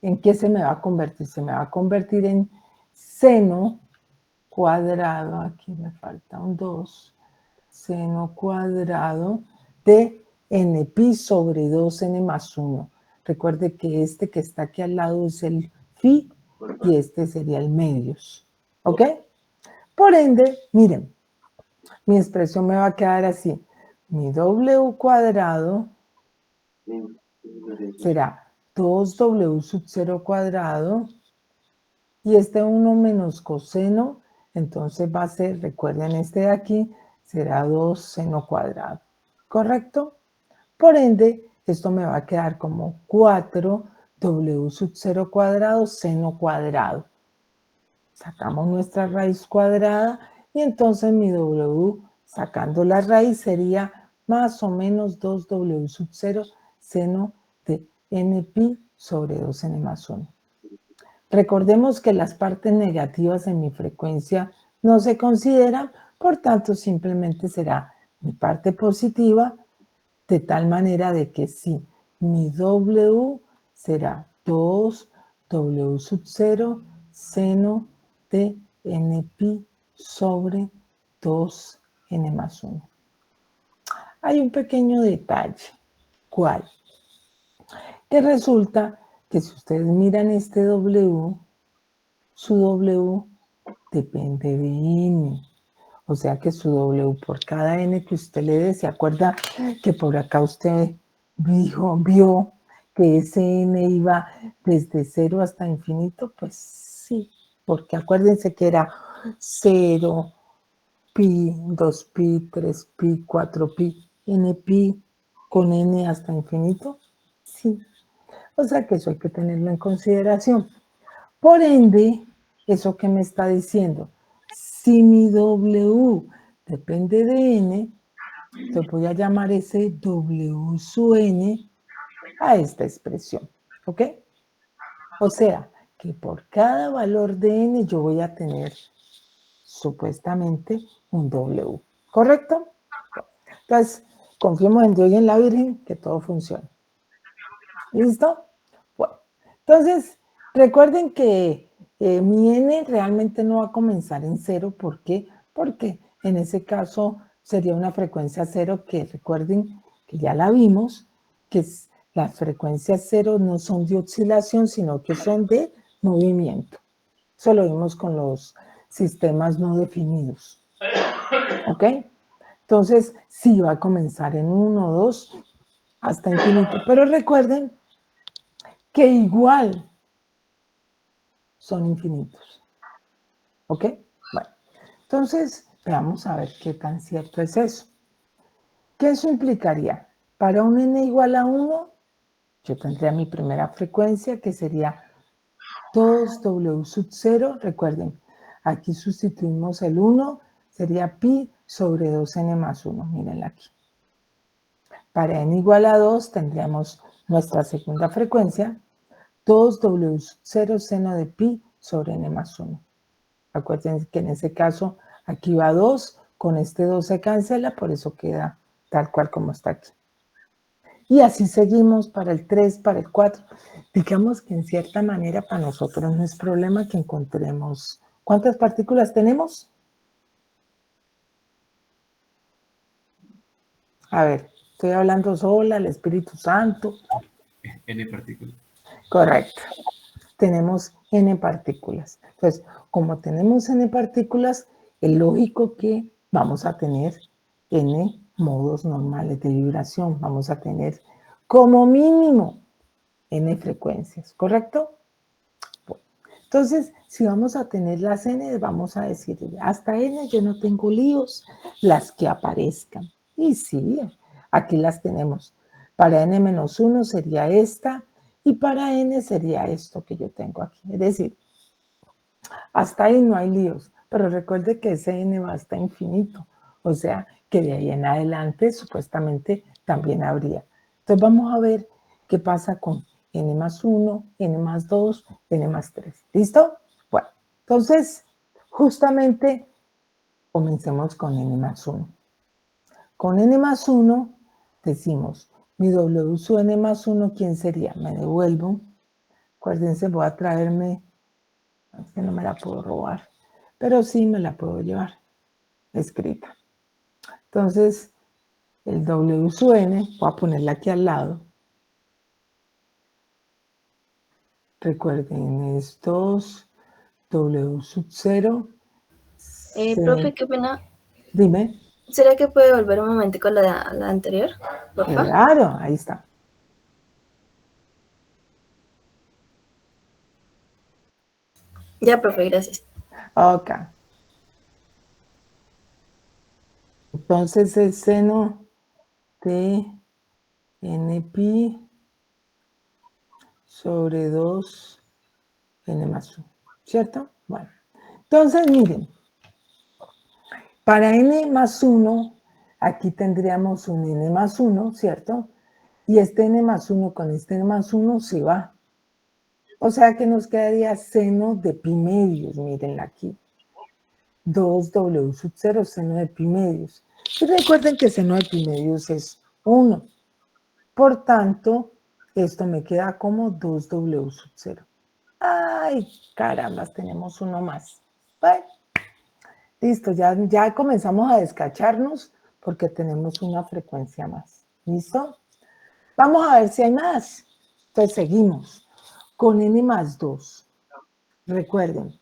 ¿en qué se me va a convertir? Se me va a convertir en seno cuadrado, aquí me falta un 2, seno cuadrado de n pi sobre 2n más 1. Recuerde que este que está aquí al lado es el phi y este sería el medios. ¿Ok? Por ende, miren, mi expresión me va a quedar así. Mi w cuadrado será 2w sub 0 cuadrado y este 1 menos coseno, entonces va a ser, recuerden este de aquí, será 2 seno cuadrado, ¿correcto? Por ende, esto me va a quedar como 4w sub 0 cuadrado seno cuadrado. Sacamos nuestra raíz cuadrada y entonces mi w, sacando la raíz, sería más o menos 2w sub 0 seno de n pi sobre 2n más 1. Recordemos que las partes negativas en mi frecuencia no se consideran, por tanto simplemente será mi parte positiva, de tal manera de que sí, mi w será 2w sub 0 seno de n pi sobre 2n más 1. Hay un pequeño detalle. ¿Cuál? Que resulta que si ustedes miran este w, su w depende de n. O sea que su w por cada n que usted le dé, ¿se acuerda que por acá usted vio que ese n iba desde 0 hasta infinito? Pues sí, porque acuérdense que era 0, pi, 2pi, 3pi, 4pi, npi con n hasta infinito. Sí, o sea que eso hay que tenerlo en consideración. Por ende, ¿eso qué me está diciendo? Si mi W depende de n, entonces voy a llamar ese W sub n a esta expresión, ¿ok? O sea, que por cada valor de n yo voy a tener supuestamente un W, ¿correcto? Entonces, confiemos en Dios y en la Virgen que todo funcione. ¿Listo? Bueno, entonces, recuerden que mi n realmente no va a comenzar en 0. ¿Por qué? Porque en ese caso sería una frecuencia cero que recuerden que ya la vimos, que las frecuencias cero no son de oscilación, sino que son de movimiento. Eso lo vimos con los sistemas no definidos. ¿Ok? Entonces, sí va a comenzar en 1, 2, hasta infinito. Pero recuerden que igual son infinitos. ¿Ok? Bueno, entonces veamos a ver qué tan cierto es eso. ¿Qué eso implicaría? Para un n igual a 1, yo tendría mi primera frecuencia que sería 2W sub 0. Recuerden, aquí sustituimos el 1, sería pi sobre 2n más 1. Mírenla aquí. Para n igual a 2 tendríamos nuestra segunda frecuencia, 2W sub 0 seno de pi sobre n más 1. Acuérdense que en ese caso aquí va 2, con este 2 se cancela, por eso queda tal cual como está aquí. Y así seguimos para el 3, para el 4. Digamos que en cierta manera para nosotros no es problema que encontremos. ¿Cuántas partículas tenemos? A ver, estoy hablando sola, el Espíritu Santo. N partículas. Correcto. Tenemos n partículas. Entonces, como tenemos n partículas, es lógico que vamos a tener n modos normales de vibración. Vamos a tener como mínimo n frecuencias, ¿correcto? Bueno, entonces, si vamos a tener las n, vamos a decir, hasta n yo no tengo líos, las que aparezcan. Y sí, aquí las tenemos. Para n-1 sería esta, y para n sería esto que yo tengo aquí. Es decir, hasta ahí no hay líos, pero recuerde que ese n va hasta infinito. O sea, que de ahí en adelante supuestamente también habría. Entonces vamos a ver qué pasa con n más 1, n más 2, n más 3. ¿Listo? Bueno, entonces justamente comencemos con n más 1. Con n más 1 decimos, mi w sub n más 1, ¿quién sería? Me devuelvo. Acuérdense, voy a traerme, es que no me la puedo robar, pero sí me la puedo llevar escrita. Entonces, el w sub n, voy a ponerla aquí al lado. Recuerden, estos w sub 0. Profe, qué pena. Dime. ¿Será que puede volver un momento con la anterior? Por favor. Claro, ahí está. Ya, profe, gracias. Ok. Entonces, el seno de npi sobre 2 n más 1, ¿cierto? Bueno, entonces miren, para n más 1, aquí tendríamos un n más 1, ¿cierto? Y este n más 1 con este n más 1 se va. O sea que nos quedaría seno de pi medios, mírenla aquí. 2w sub 0 seno de pi medios. Y recuerden que seno de pi medios es 1. Por tanto, esto me queda como 2w sub 0. ¡Ay, carambas! Tenemos uno más. Bueno, listo, ya comenzamos a descacharnos porque tenemos una frecuencia más. ¿Listo? Vamos a ver si hay más. Entonces seguimos con n más 2. Recuerden,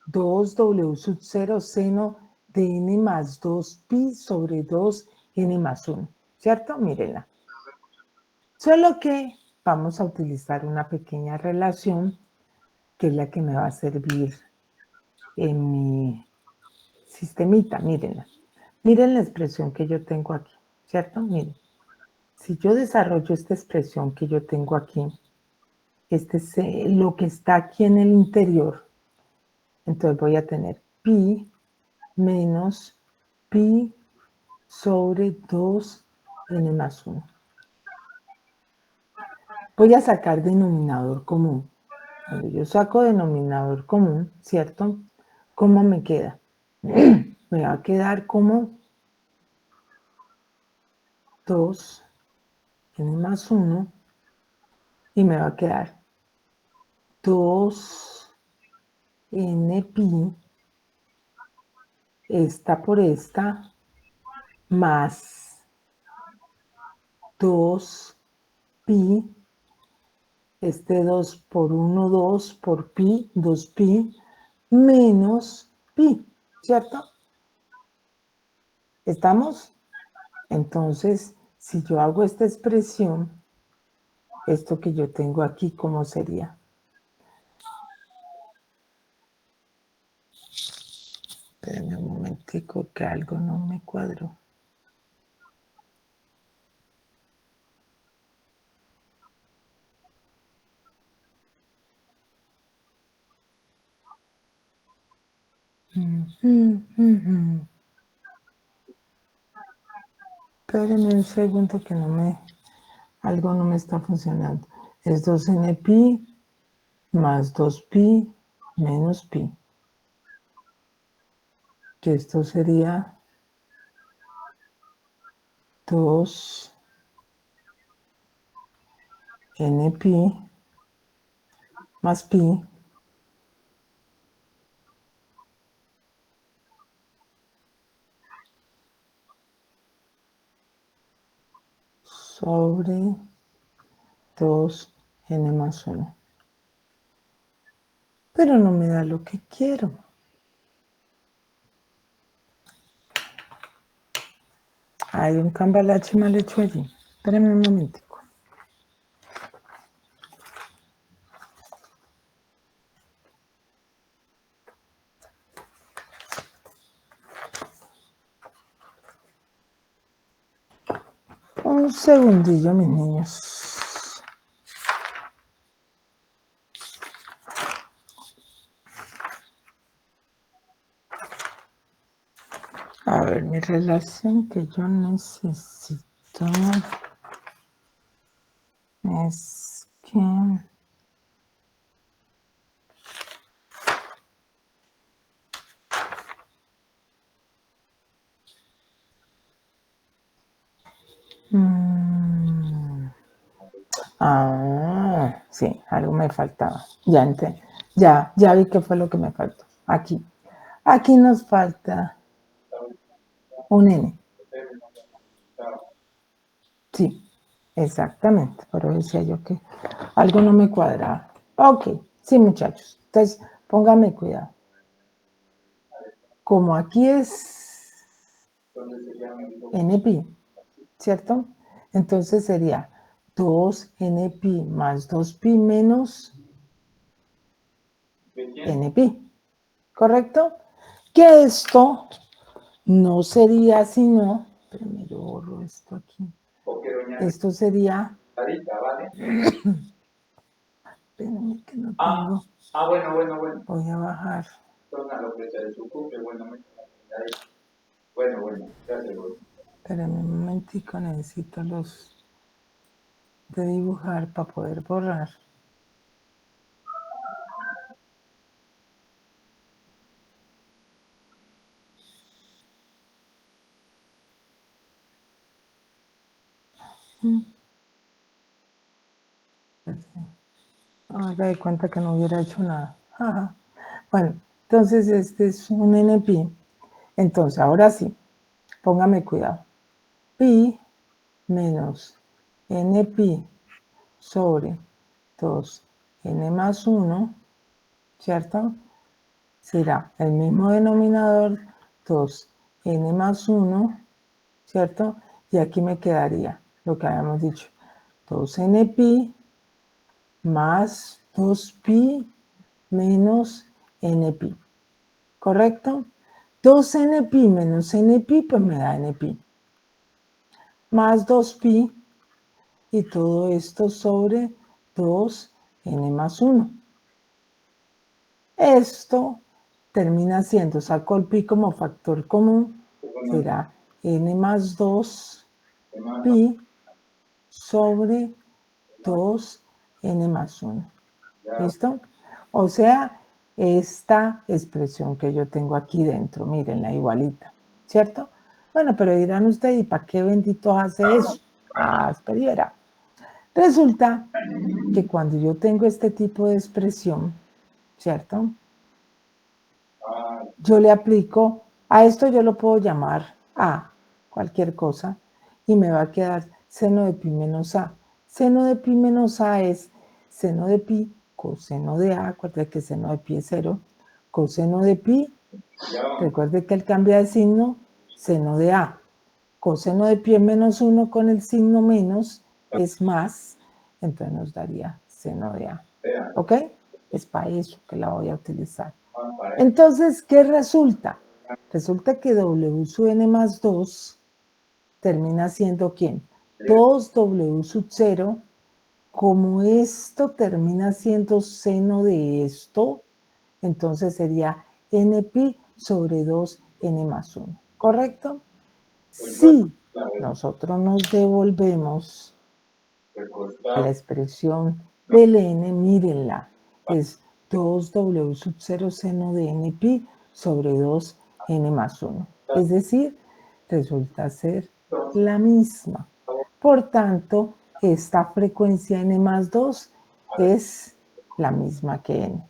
2w sub 0 seno de n más 2 pi sobre 2 n más 1. ¿Cierto? Mírenla. Solo que vamos a utilizar una pequeña relación que es la que me va a servir en mi sistemita. Mírenla. Miren la expresión que yo tengo aquí, ¿cierto? Miren. Si yo desarrollo esta expresión que yo tengo aquí, este es lo que está aquí en el interior, entonces voy a tener pi menos pi sobre 2n más 1. Voy a sacar denominador común. Cuando yo saco denominador común, ¿cierto? ¿Cómo me queda? Me va a quedar como 2n más 1 y me va a quedar 2n pi, esta por esta, más 2pi, este 2 por 1, 2 por pi, 2pi, menos pi, ¿cierto? ¿Estamos? Entonces, si yo hago esta expresión, esto que yo tengo aquí, ¿cómo sería? Espérenme un momentico que algo no me cuadró. Espérenme un segundo que algo no me está funcionando. Es 2n pi más 2pi menos pi. Que esto sería 2n pi más pi sobre 2n más 1. Pero no me da lo que quiero. Hay un cambalache mal hecho allí. Espérenme un momentico. Un segundillo, mis niños. A ver, mi relación que yo necesito es que sí, algo me faltaba. Ya vi qué fue lo que me faltó. Aquí nos falta un n. Sí, exactamente. Por eso decía yo que algo no me cuadraba. Ok, sí, muchachos. Entonces, pónganme cuidado. Como aquí es npi, ¿cierto? Entonces sería 2npi más 2pi menos npi, ¿correcto? Que esto no sería sino, espérenme, yo borro esto aquí. Esto sería, espérenme que no tengo. Bueno. Voy a bajar. Bueno, gracias. Espérenme un momentico, necesito los de dibujar para poder borrar. Haga de cuenta que no hubiera hecho nada. Ajá. Bueno, entonces este es un npi. Entonces, ahora sí, póngame cuidado. Pi menos npi sobre 2n más 1, ¿cierto? Será el mismo denominador, 2n más 1, ¿cierto? Y aquí me quedaría lo que habíamos dicho, 2n pi más 2pi menos npi, ¿correcto? 2npi menos npi, pues me da npi, más 2pi, y todo esto sobre 2n más 1. Esto termina siendo, saco el pi como factor común, será n más 2 pi sobre 2n más 1. ¿Listo? O sea, esta expresión que yo tengo aquí dentro, mírenla igualita, ¿cierto? Bueno, pero dirán ustedes, ¿y para qué benditos hace eso? Espera. Resulta que cuando yo tengo este tipo de expresión, ¿cierto? Yo le aplico, a esto yo lo puedo llamar A, cualquier cosa, y me va a quedar seno de pi menos a. Seno de pi menos a es seno de pi coseno de a, acuérdate que seno de pi es 0, coseno de pi, recuerde que él cambia de signo, seno de a. Coseno de pi menos 1 con el signo menos es más, entonces nos daría seno de a. ¿Ok? Es para eso que la voy a utilizar. Entonces, ¿qué resulta? Resulta que W sub n más 2 termina siendo ¿quién? 2W sub 0. Como esto termina siendo seno de esto, entonces sería npi sobre 2n más 1. ¿Correcto? Si nosotros nos devolvemos a la expresión del n, mírenla, es 2W sub 0 seno de npi sobre 2n más 1. Es decir, resulta ser la misma. Por tanto, esta frecuencia n más 2 es la misma que n.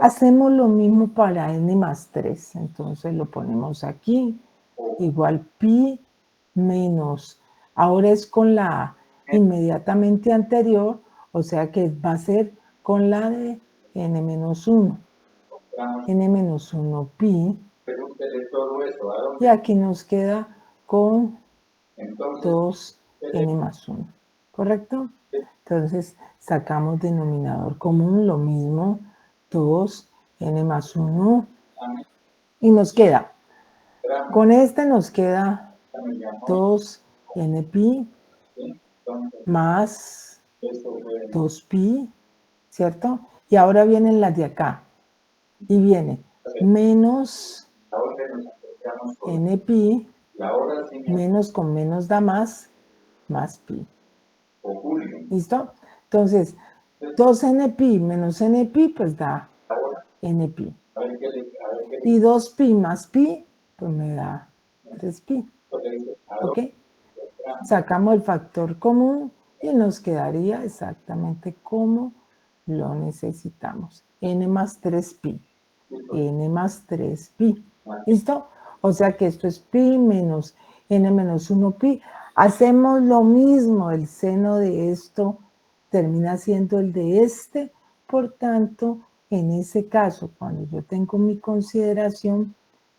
Hacemos lo mismo para n más 3. Entonces lo ponemos aquí, igual pi menos, ahora es con la inmediatamente anterior, o sea que va a ser con la de n menos 1. n menos 1 pi, y aquí nos queda con 2n más 1, ¿correcto? Entonces sacamos denominador común, lo mismo, 2n más 1, y nos queda, con este nos queda 2n pi más 2pi, ¿cierto? Y ahora vienen las de acá, y viene menos npi, menos con menos da más pi. ¿Listo? Entonces, 2npi menos npi, pues da npi. Y 2pi más pi, pues me da 3pi. ¿Ok? Sacamos el factor común y nos quedaría exactamente como lo necesitamos. N más 3pi. N más 3pi. ¿Listo? O sea que esto es pi menos n menos 1pi. Hacemos lo mismo, el seno de esto termina siendo el de este, por tanto, en ese caso, cuando yo tengo mi consideración,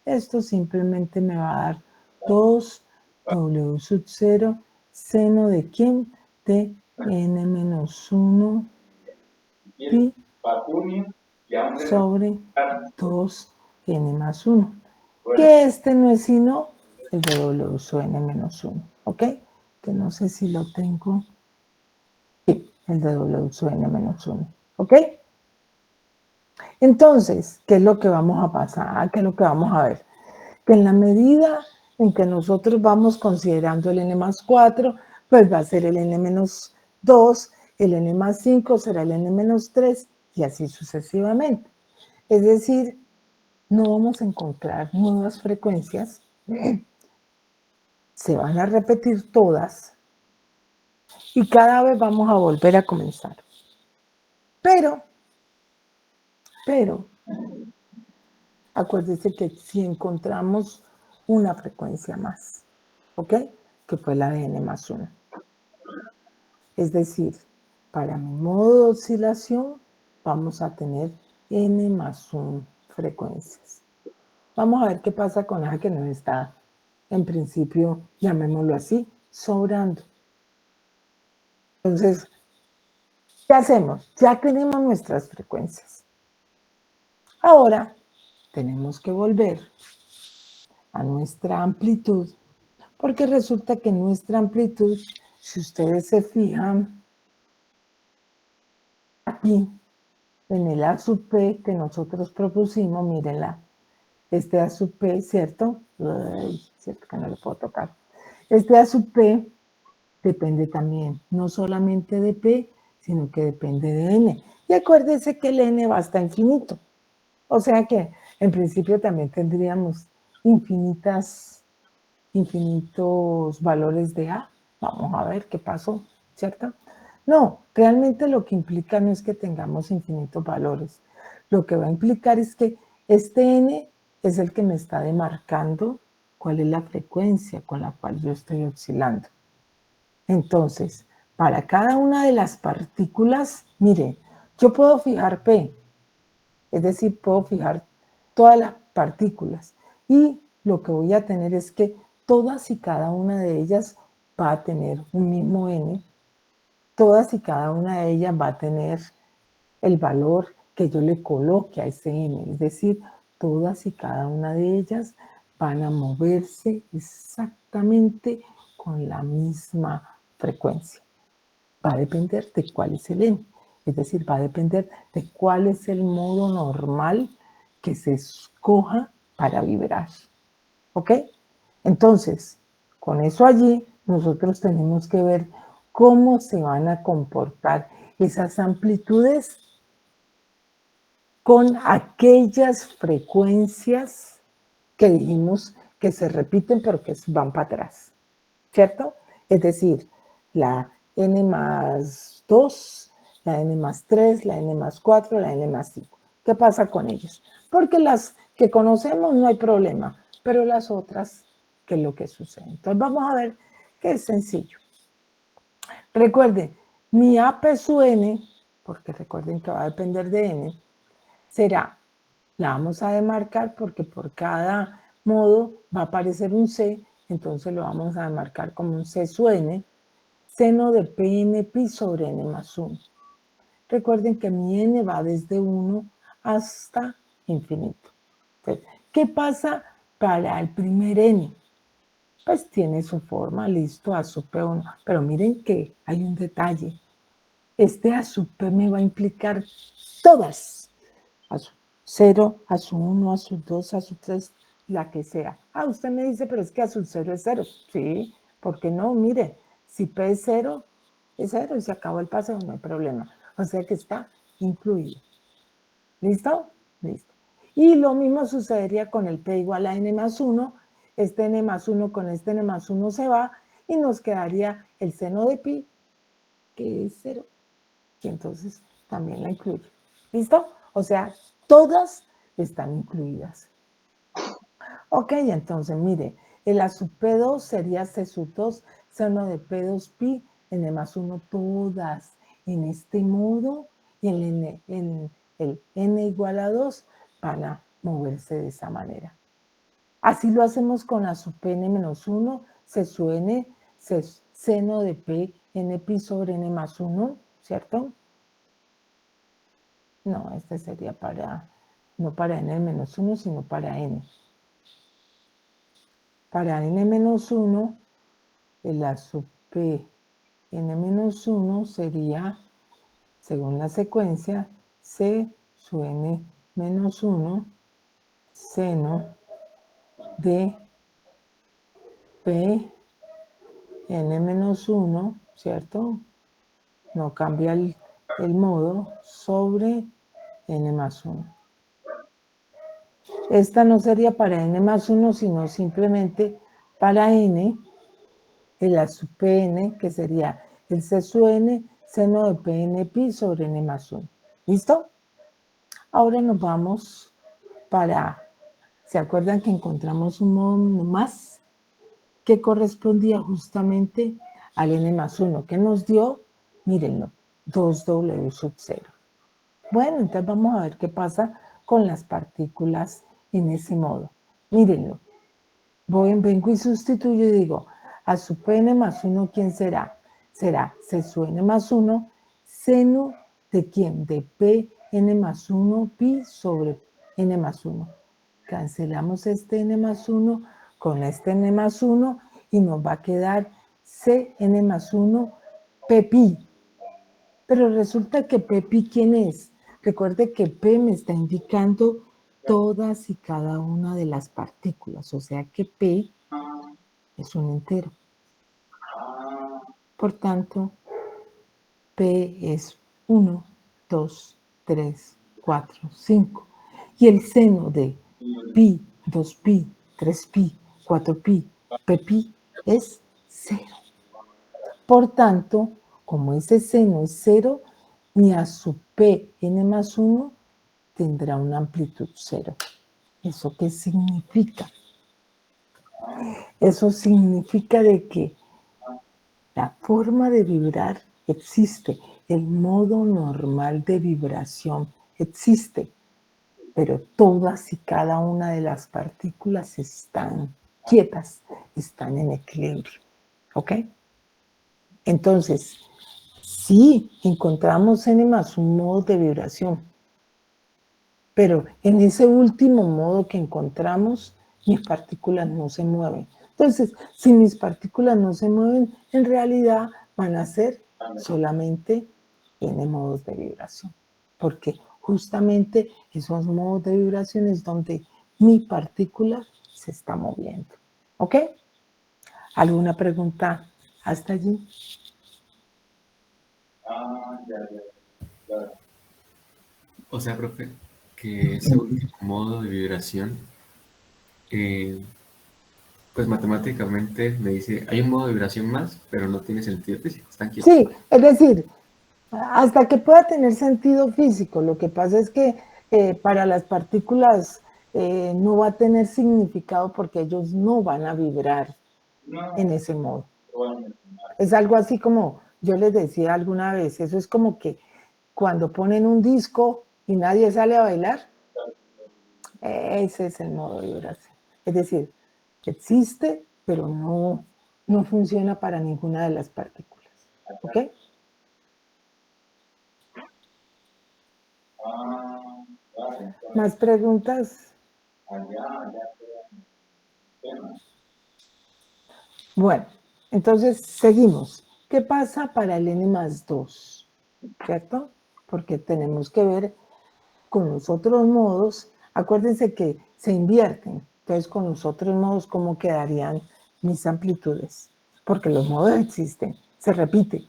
esto simplemente me va a dar 2W sub 0, seno de ¿quién? De n menos 1 pi sobre 2n más 1. Que este no es sino el de W sub n menos 1, ¿ok? Que no sé si lo tengo. Sí, el de W sub n menos 1, ¿ok? Entonces, ¿qué es lo que vamos a pasar? ¿Qué es lo que vamos a ver? Que en la medida en que nosotros vamos considerando el n más 4, pues va a ser el n menos 2, el n más 5 será el n menos 3 y así sucesivamente. Es decir, no vamos a encontrar nuevas frecuencias, se van a repetir todas y cada vez vamos a volver a comenzar. Pero, acuérdense que si encontramos una frecuencia más, ¿ok? Que fue la de n más 1. Es decir, para mi modo de oscilación vamos a tener n más 1 frecuencias. Vamos a ver qué pasa con esa que nos está, en principio, llamémoslo así, sobrando. Entonces, ¿qué hacemos? Ya tenemos nuestras frecuencias. Ahora tenemos que volver a nuestra amplitud, porque resulta que nuestra amplitud, si ustedes se fijan, aquí, en el A sub P que nosotros propusimos, mírenla, este A sub P, ¿cierto? Ay, cierto que no lo puedo tocar. Este A sub P depende también, no solamente de P, sino que depende de N. Y acuérdense que el N va hasta infinito. O sea que, en principio, también tendríamos infinitos valores de A. Vamos a ver qué pasó, ¿cierto? No, realmente lo que implica no es que tengamos infinitos valores. Lo que va a implicar es que este n es el que me está demarcando cuál es la frecuencia con la cual yo estoy oscilando. Entonces, para cada una de las partículas, miren, yo puedo fijar P, es decir, puedo fijar todas las partículas. Y lo que voy a tener es que todas y cada una de ellas va a tener un mismo n. Todas y cada una de ellas va a tener el valor que yo le coloque a ese n. Es decir, todas y cada una de ellas van a moverse exactamente con la misma frecuencia. Va a depender de cuál es el n. Es decir, va a depender de cuál es el modo normal que se escoja para vibrar. ¿Ok? Entonces, con eso allí, nosotros tenemos que ver cómo se van a comportar esas amplitudes con aquellas frecuencias que dijimos que se repiten pero que van para atrás, ¿cierto? Es decir, la n más 2, la n más 3, la n más 4, la n más 5. ¿Qué pasa con ellas? Porque las que conocemos no hay problema, pero las otras, ¿qué es lo que sucede? Entonces vamos a ver que es sencillo. Recuerden, mi AP su n, porque recuerden que va a depender de n, será, la vamos a demarcar porque por cada modo va a aparecer un C, entonces lo vamos a demarcar como un C su n, seno de Pn pi sobre n más 1. Recuerden que mi n va desde 1 hasta infinito. Entonces, ¿qué pasa para el primer n? Pues tiene su forma, listo, A sub P1. Pero miren que hay un detalle. Este A sub P me va a implicar todas. A sub 0, A sub 1, A sub 2, A sub 3, la que sea. Ah, usted me dice, pero es que A sub 0 es 0. Sí, ¿por qué no? Mire, si P es 0 y se acabó el paseo, no hay problema. O sea que está incluido. ¿Listo? Listo. Y lo mismo sucedería con el P igual a n más 1. Este n más 1 con este n más 1 se va y nos quedaría el seno de pi, que es 0. Y entonces también la incluye. ¿Listo? O sea, todas están incluidas. Ok, entonces mire, el A sub P2 sería C sub 2, seno de P2 pi, n más 1, todas en este modo, y el n igual a 2 van a moverse de esa manera. Así lo hacemos con A sub Pn menos 1, C sub n, seno de P, n pi sobre n más 1, ¿cierto? No, este sería para, no para n menos 1, sino para n. Para n-1, el A sub P n-1 sería, según la secuencia, C sub n-1 seno de P n-1, ¿cierto? No cambia el modo, sobre n más 1. Esta no sería para n más 1, sino simplemente para n, el A sub Pn, que sería el C sub n, seno de Pn pi sobre n más 1. ¿Listo? Ahora nos vamos para, ¿se acuerdan que encontramos un modo más que correspondía justamente al n más 1, que nos dio, mírenlo, 2w sub 0. Bueno, entonces vamos a ver qué pasa con las partículas en ese modo. Mírenlo. Vengo y sustituyo y digo, A sub Pn más 1, ¿quién será? Será C sub n más 1, seno de ¿quién? De Pn más 1 pi sobre n más 1. Cancelamos este n más 1 con este n más 1 y nos va a quedar Cn más 1 p pi. Pero resulta que P pi, ¿quién es? Recuerde que P me está indicando todas y cada una de las partículas, o sea que P es un entero. Por tanto, P es 1, 2, 3, 4, 5. Y el seno de pi, 2pi, 3pi, 4pi, Pi es 0. Por tanto, como ese seno es 0, mi A sub P n más 1 tendrá una amplitud 0. ¿Eso qué significa? Eso significa de que la forma de vibrar existe, el modo normal de vibración existe, pero todas y cada una de las partículas están quietas, están en equilibrio, ¿ok? Entonces, sí encontramos en más un modo de vibración, pero en ese último modo que encontramos, mis partículas no se mueven. Entonces, si mis partículas no se mueven, en realidad van a ser solamente N modos de vibración, porque justamente esos modos de vibración es donde mi partícula se está moviendo. ¿Ok? ¿Alguna pregunta hasta allí? O sea, profe, que ese último modo de vibración, eh, pues matemáticamente me dice, hay un modo de vibración más, pero no tiene sentido físico, están quietos. Sí, es decir, hasta que pueda tener sentido físico. Lo que pasa es que para las partículas no va a tener significado porque ellos no van a vibrar en ese modo. Es algo así como yo les decía alguna vez, eso es como que cuando ponen un disco y nadie sale a bailar, ese es el modo de vibración. Es decir, existe, pero no funciona para ninguna de las partículas. ¿Ok? ¿Más preguntas? Bueno, entonces seguimos. ¿Qué pasa para el n+2? ¿Cierto? Porque tenemos que ver con los otros modos. Acuérdense que se invierten. Entonces, con los otros modos, ¿cómo quedarían mis amplitudes? Porque los modos existen, se repite.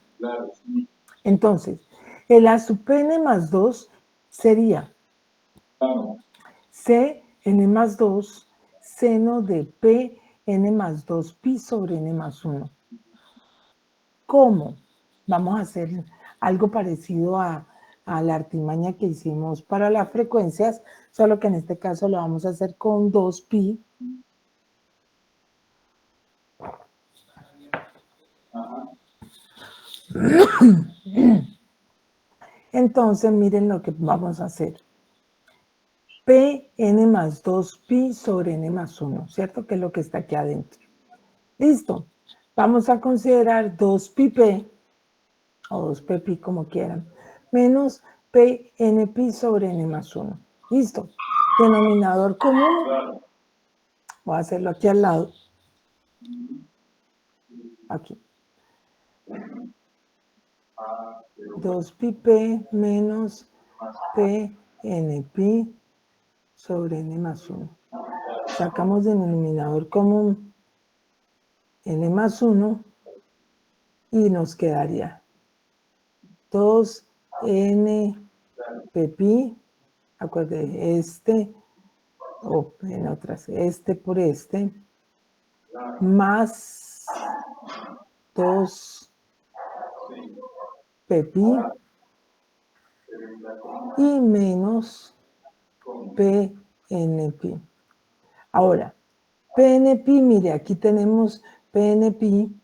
Entonces, el A sub n+2 sería Cn+2 seno de P n+2 pi sobre n+1. ¿Cómo? Vamos a hacer algo parecido a la artimaña que hicimos para las frecuencias, solo que en este caso lo vamos a hacer con 2pi. Entonces, miren lo que vamos a hacer. Pn+2pi sobre n+1, ¿cierto? Que es lo que está aquí adentro. Listo. Vamos a considerar 2pi o 2pi como quieran, menos pnpi sobre n+1. Listo. Denominador común. Voy a hacerlo aquí al lado. Aquí. 2pi menos pnpi sobre n+1. Sacamos denominador común n+1 y nos quedaría 2nppi, acuérdense, o en otras, este por este, más 2pi y menos pnpi. Ahora, pnpi, mire, aquí tenemos pnpi,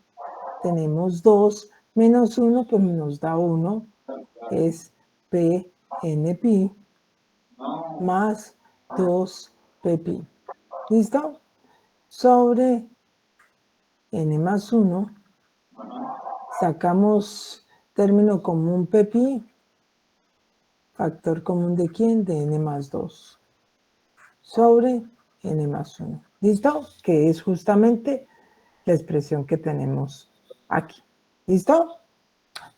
tenemos 2 menos 1, pues nos da 1, es pnpi más 2pp. ¿Listo? Sobre n+1, sacamos término común pp, factor común de ¿quién? De n+2, sobre n+1. ¿Listo? Que es justamente la expresión que tenemos aquí. ¿Listo?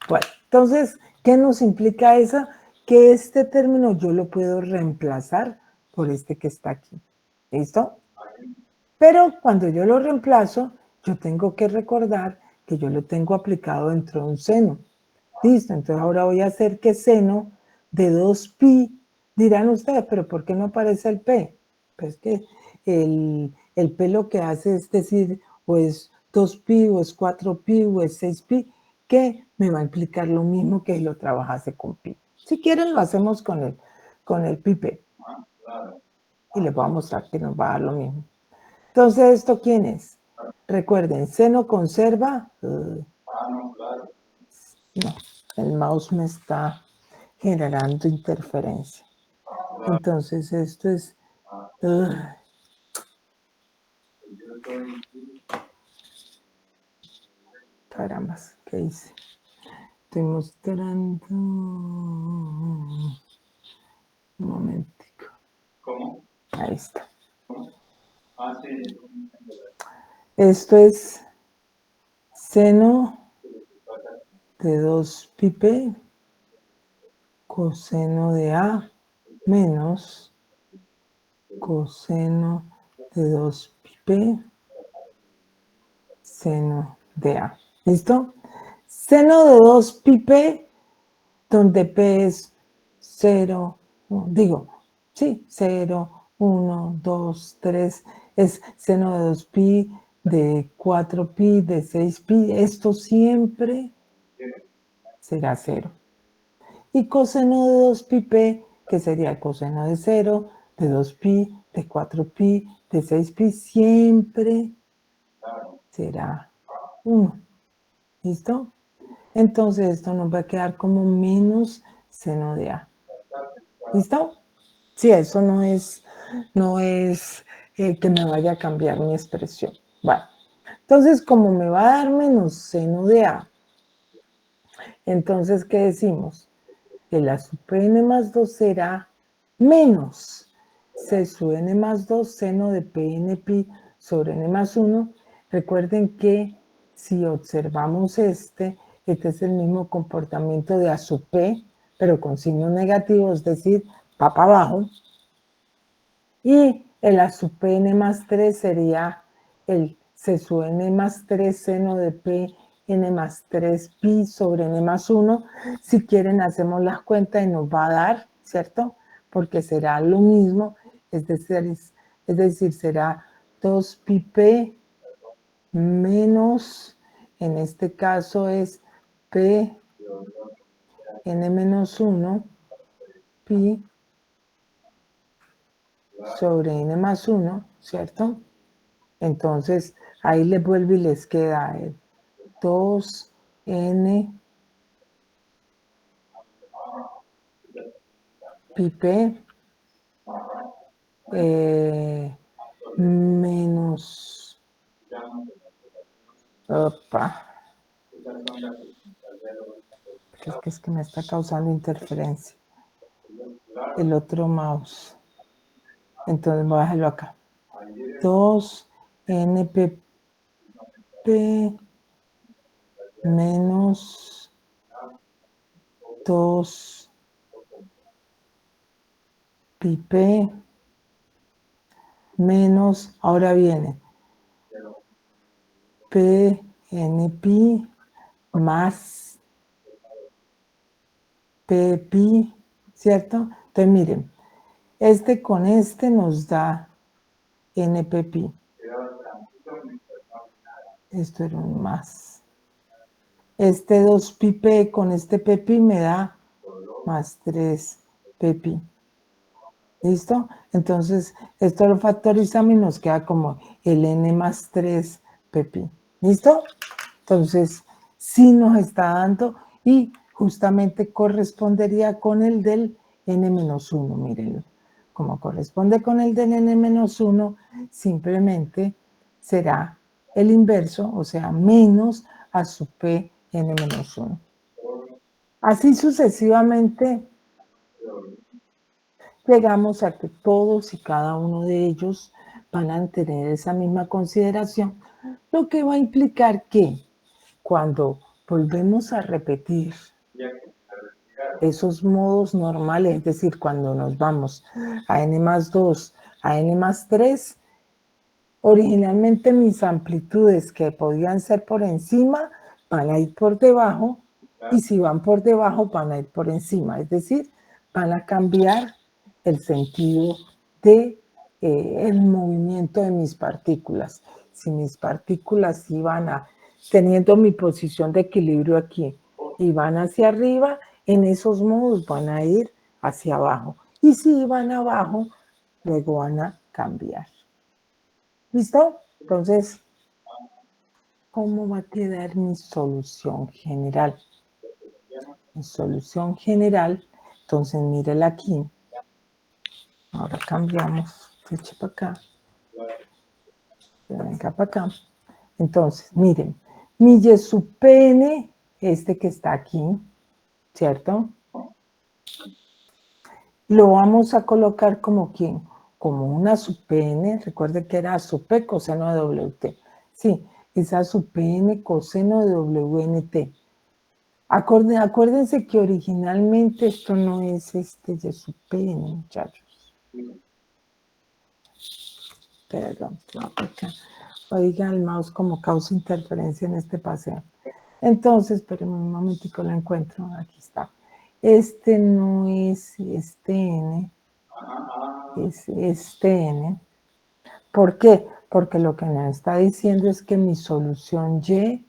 Bueno, entonces, ¿qué nos implica esa? Que este término yo lo puedo reemplazar por este que está aquí. ¿Listo? Pero cuando yo lo reemplazo, yo tengo que recordar que yo lo tengo aplicado dentro de un seno. Listo, entonces ahora voy a hacer que seno de 2pi, dirán ustedes, pero ¿por qué no aparece el p? Pues que el p lo que hace es decir, o es 2pi, o es 4pi, o es 6pi, que me va a implicar lo mismo que si lo trabajase con pi. Si quieren lo hacemos con el pi p. Y les voy a mostrar que nos va a dar lo mismo. Entonces, ¿esto quién es? Recuerden, seno conserva. No, el mouse me está generando interferencia. Entonces, esto es... caramba, ¿qué hice? Estoy mostrando... Un momentico. ¿Cómo? Ahí está. Ah, sí. Esto es seno de 2π coseno de A menos coseno de 2π seno de A. ¿Listo? Seno de 2π, donde P es 0, digo, sí, 0, 1, 2, 3, es seno de 2π, de 4π, de 6π, esto siempre será 0. Y coseno de 2π, que sería el coseno de 0, de 2π, de 4π, de 6π, siempre será 1. ¿Listo? Entonces esto nos va a quedar como menos seno de A. ¿Listo? Sí, eso no es que me vaya a cambiar mi expresión. Bueno, entonces como me va a dar menos seno de A, entonces, ¿qué decimos? El A sub n más 2 será menos C sub n más 2 seno de Pn pi sobre n más 1. Recuerden que si observamos este es el mismo comportamiento de A sub p, pero con signo negativo, es decir, va para abajo. Y el A sub n más 3 sería el C sub n más 3 seno de P n más 3 pi sobre n más 1. Si quieren hacemos las cuentas y nos va a dar, ¿cierto? Porque será lo mismo, es decir será 2πp menos, en este caso es P n menos 1 pi sobre n más 1, ¿cierto? Entonces, ahí les vuelvo y les queda el 2n pi menos... Opa. Es que me está causando interferencia. El otro mouse. Entonces voy a dejarlo acá. 2npp menos 2πp menos, ahora viene pnp más ppi, ¿cierto? Entonces miren, este con este nos da npp. Esto era un más. Este 2πp con este pp me da más 3pp. ¿Listo? Entonces, esto lo factorizamos y nos queda como el n más 3pp. ¿Listo? Entonces, sí nos está dando y justamente correspondería con el del n-1, mírenlo. Como corresponde con el del n-1, simplemente será el inverso, o sea, menos a sub p n-1. Así sucesivamente llegamos a que todos y cada uno de ellos van a tener esa misma consideración, lo que va a implicar que cuando volvemos a repetir esos modos normales, es decir, cuando nos vamos a n más 2, a n más 3, originalmente mis amplitudes que podían ser por encima van a ir por debajo, y si van por debajo van a ir por encima, es decir, van a cambiar el sentido de el movimiento de mis partículas. Si mis partículas iban teniendo mi posición de equilibrio aquí y van hacia arriba, en esos modos van a ir hacia abajo. Y si van abajo, luego van a cambiar. ¿Listo? Entonces, ¿cómo va a quedar mi solución general? Mi solución general, entonces mírela aquí. Ahora cambiamos, eche para acá, venga para acá. Entonces, miren, mi y sub pn, este que está aquí, ¿cierto? Lo vamos a colocar como ¿quién? Como una sub pn, recuerde que era sub p coseno de wt. Sí, esa sub pn coseno de wnt. Acuérdense que originalmente esto no es y sub pn, muchachos. Perdón, acá. Oiga, el mouse como causa interferencia en este paseo. Entonces, espérenme un momentico, lo encuentro. Aquí está. Este no es este n, es este n. ¿Por qué? Porque lo que nos está diciendo es que mi solución y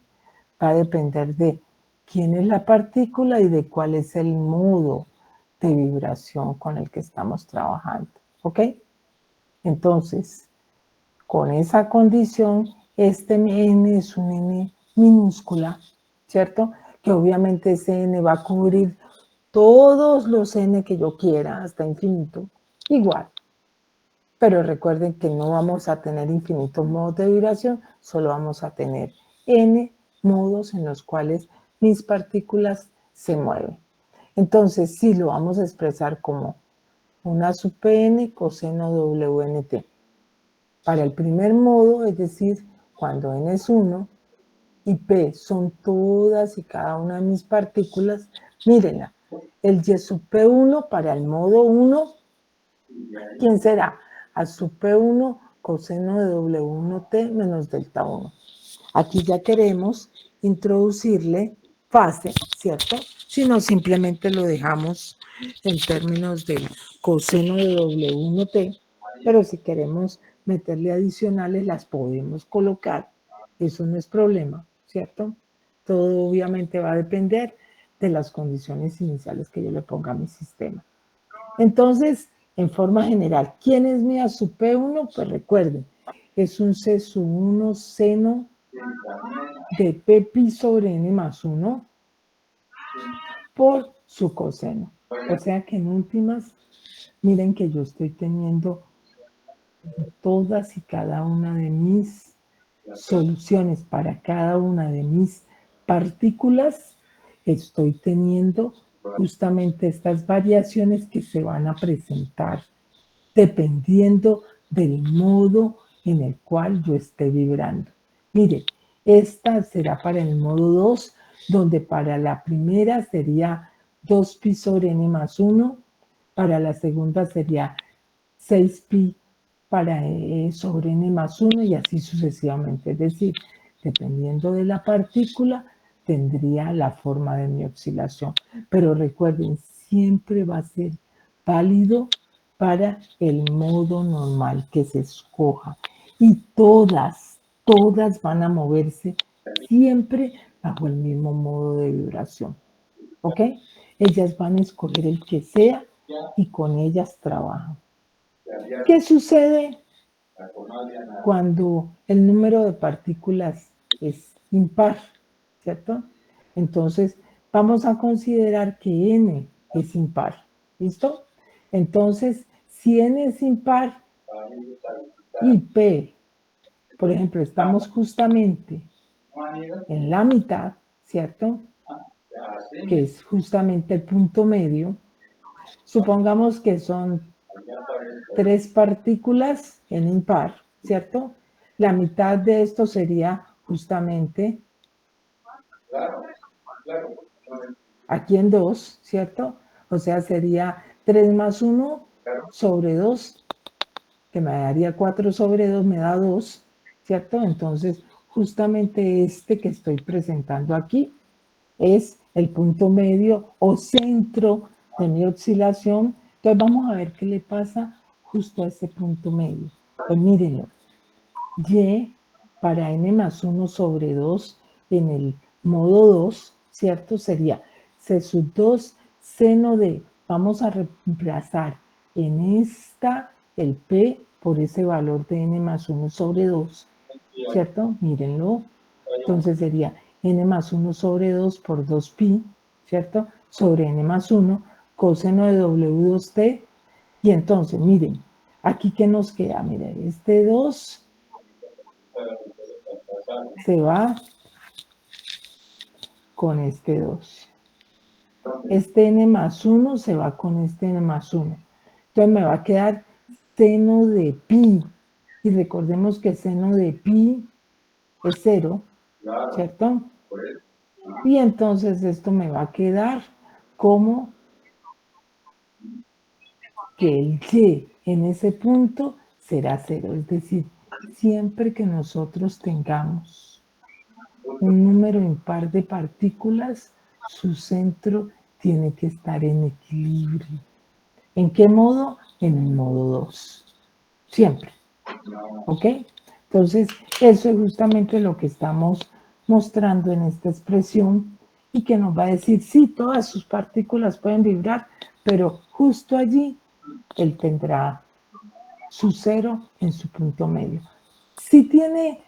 va a depender de quién es la partícula y de cuál es el modo de vibración con el que estamos trabajando. ¿Ok? Entonces, con esa condición, este n es un n minúscula, ¿cierto? Que obviamente ese n va a cubrir todos los n que yo quiera hasta infinito, igual. Pero recuerden que no vamos a tener infinitos modos de vibración, solo vamos a tener n modos en los cuales mis partículas se mueven. Entonces, sí lo vamos a expresar como una sub n coseno wnt. Para el primer modo, es decir, cuando n es 1 y p son todas y cada una de mis partículas, mírenla, el y sub p1 para el modo 1, ¿quién será? A sub p1 coseno de w1t menos delta 1. Aquí ya queremos introducirle fase, ¿cierto? Si no, simplemente lo dejamos en términos del coseno de w1t, pero si queremos meterle adicionales, las podemos colocar. Eso no es problema, ¿cierto? Todo obviamente va a depender de las condiciones iniciales que yo le ponga a mi sistema. Entonces, en forma general, ¿quién es mi A sub P1? Pues recuerden, es un C sub 1 seno de P pi sobre N más 1 por su coseno. O sea que en últimas, miren que yo estoy teniendo todas y cada una de mis soluciones para cada una de mis partículas, estoy teniendo justamente estas variaciones que se van a presentar dependiendo del modo en el cual yo esté vibrando. Mire, esta será para el modo 2, donde para la primera sería 2 pi sobre n más 1, para la segunda sería 6 pi para sobre n más 1 y así sucesivamente. Es decir, dependiendo de la partícula, tendría la forma de mi oscilación. Pero recuerden, siempre va a ser válido para el modo normal que se escoja. Y todas van a moverse siempre bajo el mismo modo de vibración. ¿Ok? Ellas van a escoger el que sea y con ellas trabajan. ¿Qué sucede cuando el número de partículas es impar? ¿Cierto? Entonces, vamos a considerar que n es impar. ¿Listo? Entonces, si n es impar y p, por ejemplo, estamos justamente en la mitad, ¿cierto? Que es justamente el punto medio. Supongamos que son 3 partículas en impar, ¿cierto? La mitad de esto sería justamente aquí en 2, ¿cierto? O sea, sería 3 más 1 sobre 2, que me daría 4 sobre 2, me da 2, ¿cierto? Entonces, justamente este que estoy presentando aquí es el punto medio o centro de mi oscilación. Entonces, vamos a ver qué le pasa justo a ese punto medio. Pues mírenlo, y para n más 1 sobre 2 en el modo 2, ¿cierto? Sería C sub 2 seno de, vamos a reemplazar en esta el P por ese valor de n más 1 sobre 2, ¿cierto? Mírenlo. Entonces sería n más 1 sobre 2 por 2pi, ¿cierto? Sobre n más 1, coseno de W2t. Y entonces, miren, aquí ¿qué nos queda? Miren, este 2 se va con este 2. Este n más 1 se va con este n más 1. Entonces me va a quedar seno de pi. Y recordemos que seno de pi es 0, ¿cierto? Y entonces esto me va a quedar como que el y en ese punto será 0. Es decir, siempre que nosotros tengamos un número impar de partículas, su centro tiene que estar en equilibrio. ¿En qué modo? En el modo 2. Siempre. ¿Ok? Entonces, eso es justamente lo que estamos mostrando en esta expresión y que nos va a decir, sí, todas sus partículas pueden vibrar, pero justo allí él tendrá su cero en su punto medio. Si tiene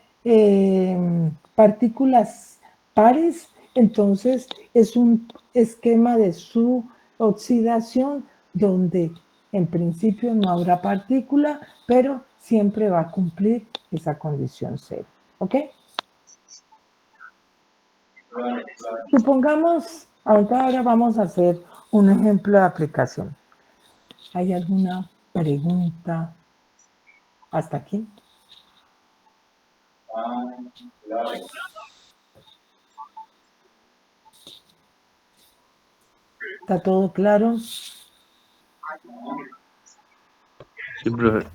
partículas pares, entonces es un esquema de suboxidación donde en principio no habrá partícula, pero siempre va a cumplir esa condición cero. ¿Ok? Supongamos, ahora vamos a hacer un ejemplo de aplicación. ¿Hay alguna pregunta hasta aquí? ¿Está todo claro? Sí, profe.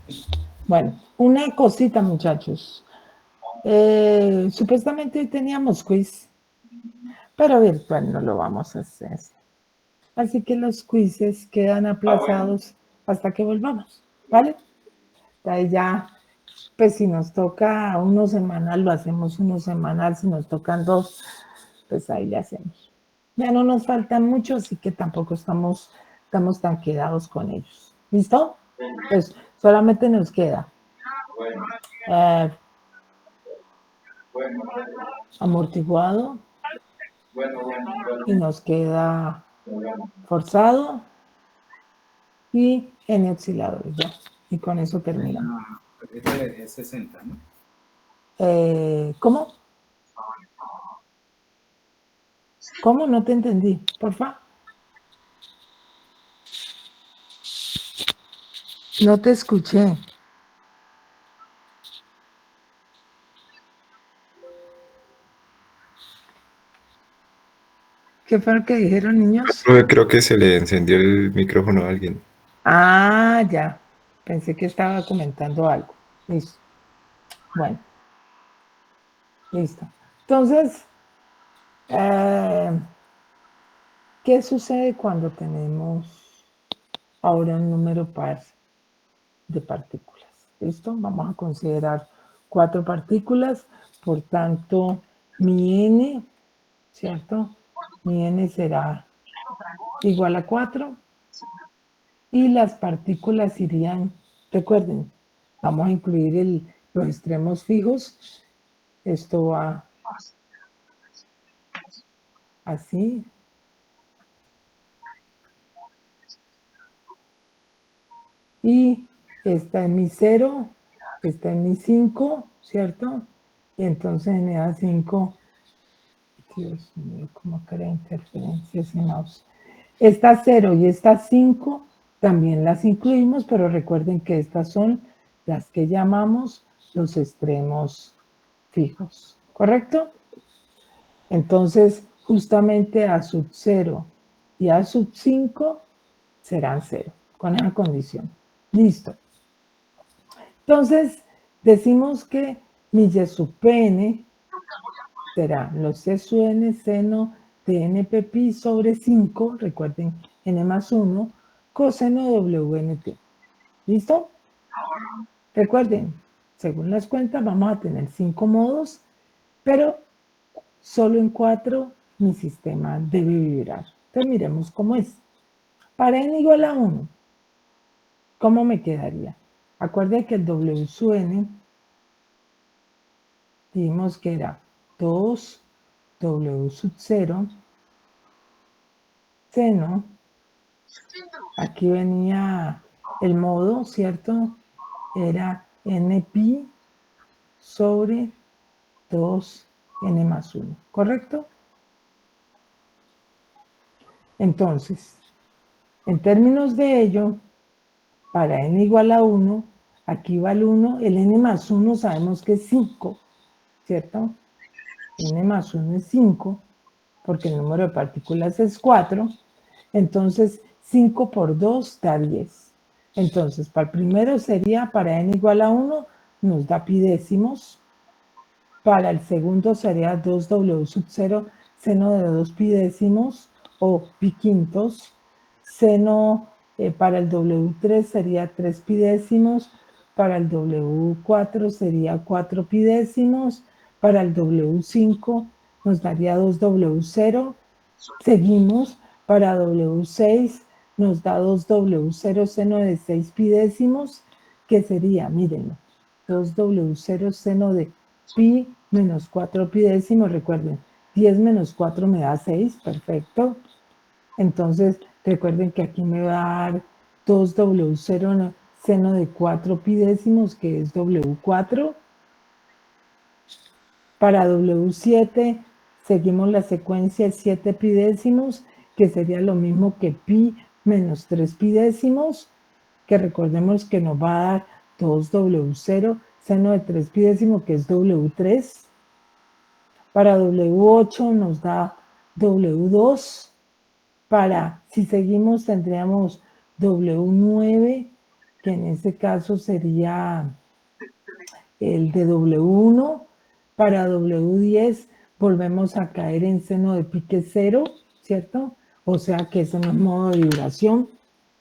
Bueno, una cosita, muchachos. Supuestamente hoy teníamos quiz, pero virtual no lo vamos a hacer. Así que los quizzes quedan aplazados hasta que volvamos, ¿vale? Entonces ya, pues si nos toca uno semanal, lo hacemos uno semanal. Si nos tocan dos, pues ahí le hacemos. Ya no nos faltan mucho, así que tampoco estamos tan quedados con ellos. ¿Listo? Pues solamente nos queda amortiguado y nos queda forzado y N osciladores, ya. Y con eso terminamos. Este es 60, ¿no? ¿Cómo? ¿Cómo? No te entendí, porfa. No te escuché. ¿Qué fue lo que dijeron, niños? Profe, creo que se le encendió el micrófono a alguien. Ah, ya. Pensé que estaba comentando algo. Listo. Bueno. Listo. Entonces, ¿qué sucede cuando tenemos ahora un número par de partículas? ¿Listo? Vamos a considerar 4 partículas. Por tanto, mi n, ¿cierto? Mi n será igual a 4. Y las partículas irían, recuerden, vamos a incluir los extremos fijos. Esto va así. Y esta es mi 0, esta es mi 5, ¿cierto? Y entonces me da 5. Dios mío, cómo crea interferencias en mouse. Esta 0 y esta 5 también las incluimos, pero recuerden que estas son las que llamamos los extremos fijos, ¿correcto? Entonces, justamente A sub 0 y A sub 5 serán 0, con esa condición. Listo. Entonces, decimos que mi y sub pn será los C sub n seno de np pi sobre 5, recuerden, n más 1, coseno de wnt. ¿Listo? Recuerden, según las cuentas vamos a tener 5 modos, pero solo en 4 mi sistema debe vibrar. Entonces miremos cómo es. Para n igual a 1, ¿cómo me quedaría? Acuérdense que el W sub n dijimos que era 2 W sub 0 seno, aquí venía el modo, ¿cierto? Era npi sobre 2n más 1, ¿correcto? Entonces, en términos de ello, para n igual a 1, aquí va el 1, el n más 1 sabemos que es 5, ¿cierto? N más 1 es 5, porque el número de partículas es 4, entonces 5 por 2 da 10. Entonces, para el primero sería, para n igual a 1, nos da pi décimos. Para el segundo sería 2w sub 0 seno de 2 pi décimos o pi quintos. Seno para el W3 sería 3 pi décimos. Para el W4 sería 4 pi décimos. Para el W5 nos daría 2W0. Seguimos, para W6 nos da 2W0 seno de 6 pi décimos, que sería, mírenlo, 2W0 seno de pi menos 4 pi décimos, recuerden, 10 menos 4 me da 6, perfecto. Entonces, recuerden que aquí me va a dar 2W0 seno de 4 pi décimos, que es W4. Para W7 seguimos la secuencia de 7 pi décimos, que sería lo mismo que pi menos 3 pi décimos, que recordemos que nos va a dar 2W0 seno de 3 pi décimos, que es W3. Para W8 nos da W2. Si seguimos tendríamos W9, que en ese caso sería el de W1. Para W10 volvemos a caer en seno de pi que es 0, ¿cierto? O sea que ese no es modo de vibración,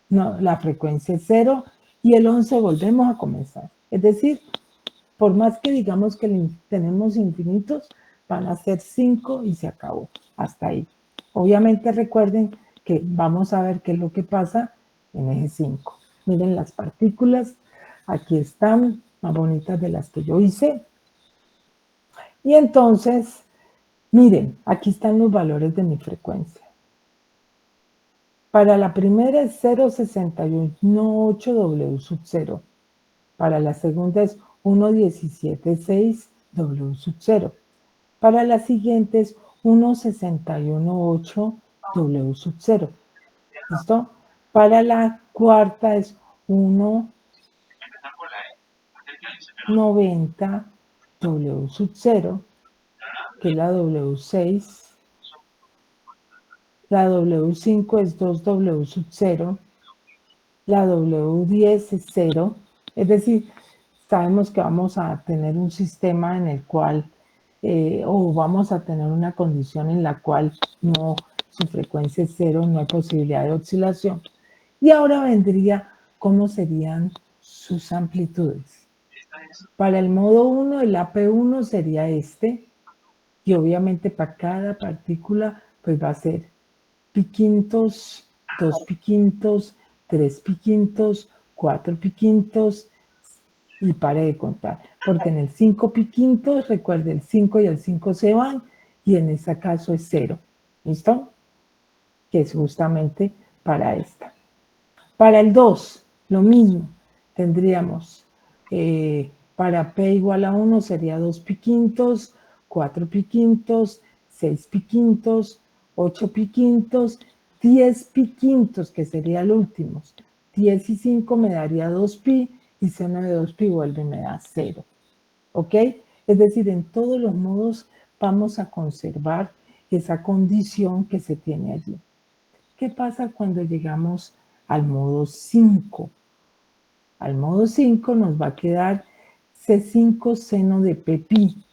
no, la frecuencia es 0. Y el 11 volvemos a comenzar. Es decir, por más que digamos que tenemos infinitos, van a ser 5 y se acabó. Hasta ahí. Obviamente recuerden que vamos a ver qué es lo que pasa en eje 5. Miren las partículas, aquí están, más bonitas de las que yo hice. Y entonces, miren, aquí están los valores de mi frecuencia. Para la primera es 0,618 W sub 0. Para la segunda es 1,176 W sub 0. Para la siguiente es 1,618 W sub 0. ¿Listo? Para la cuarta es 1,90 W sub 0, que es la W6. La W5 es 2W sub 0. La W10 es 0. Es decir, sabemos que vamos a tener un sistema en el cual, o vamos a tener una condición en la cual no, su frecuencia es 0, no hay posibilidad de oscilación. Y ahora vendría cómo serían sus amplitudes. Para el modo 1, el AP1 sería este, y obviamente para cada partícula pues va a ser pi quintos, 2 pi quintos, 3 pi quintos, 4 pi quintos, y pare de contar, porque en el 5 pi quintos, recuerde, el 5 y el 5 se van, y en este caso es 0, ¿listo? Que es justamente para esta. Para el 2, lo mismo, tendríamos, para P igual a 1 sería 2 pi quintos, 4 pi quintos, 6 pi quintos, 8 pi quintos, 10 pi quintos, que sería el último. 10 y 5 me daría 2 pi, y seno de 2 pi vuelve y me da 0. ¿Ok? Es decir, en todos los modos vamos a conservar esa condición que se tiene allí. ¿Qué pasa cuando llegamos al modo 5? Al modo 5 nos va a quedar C5 seno de pi.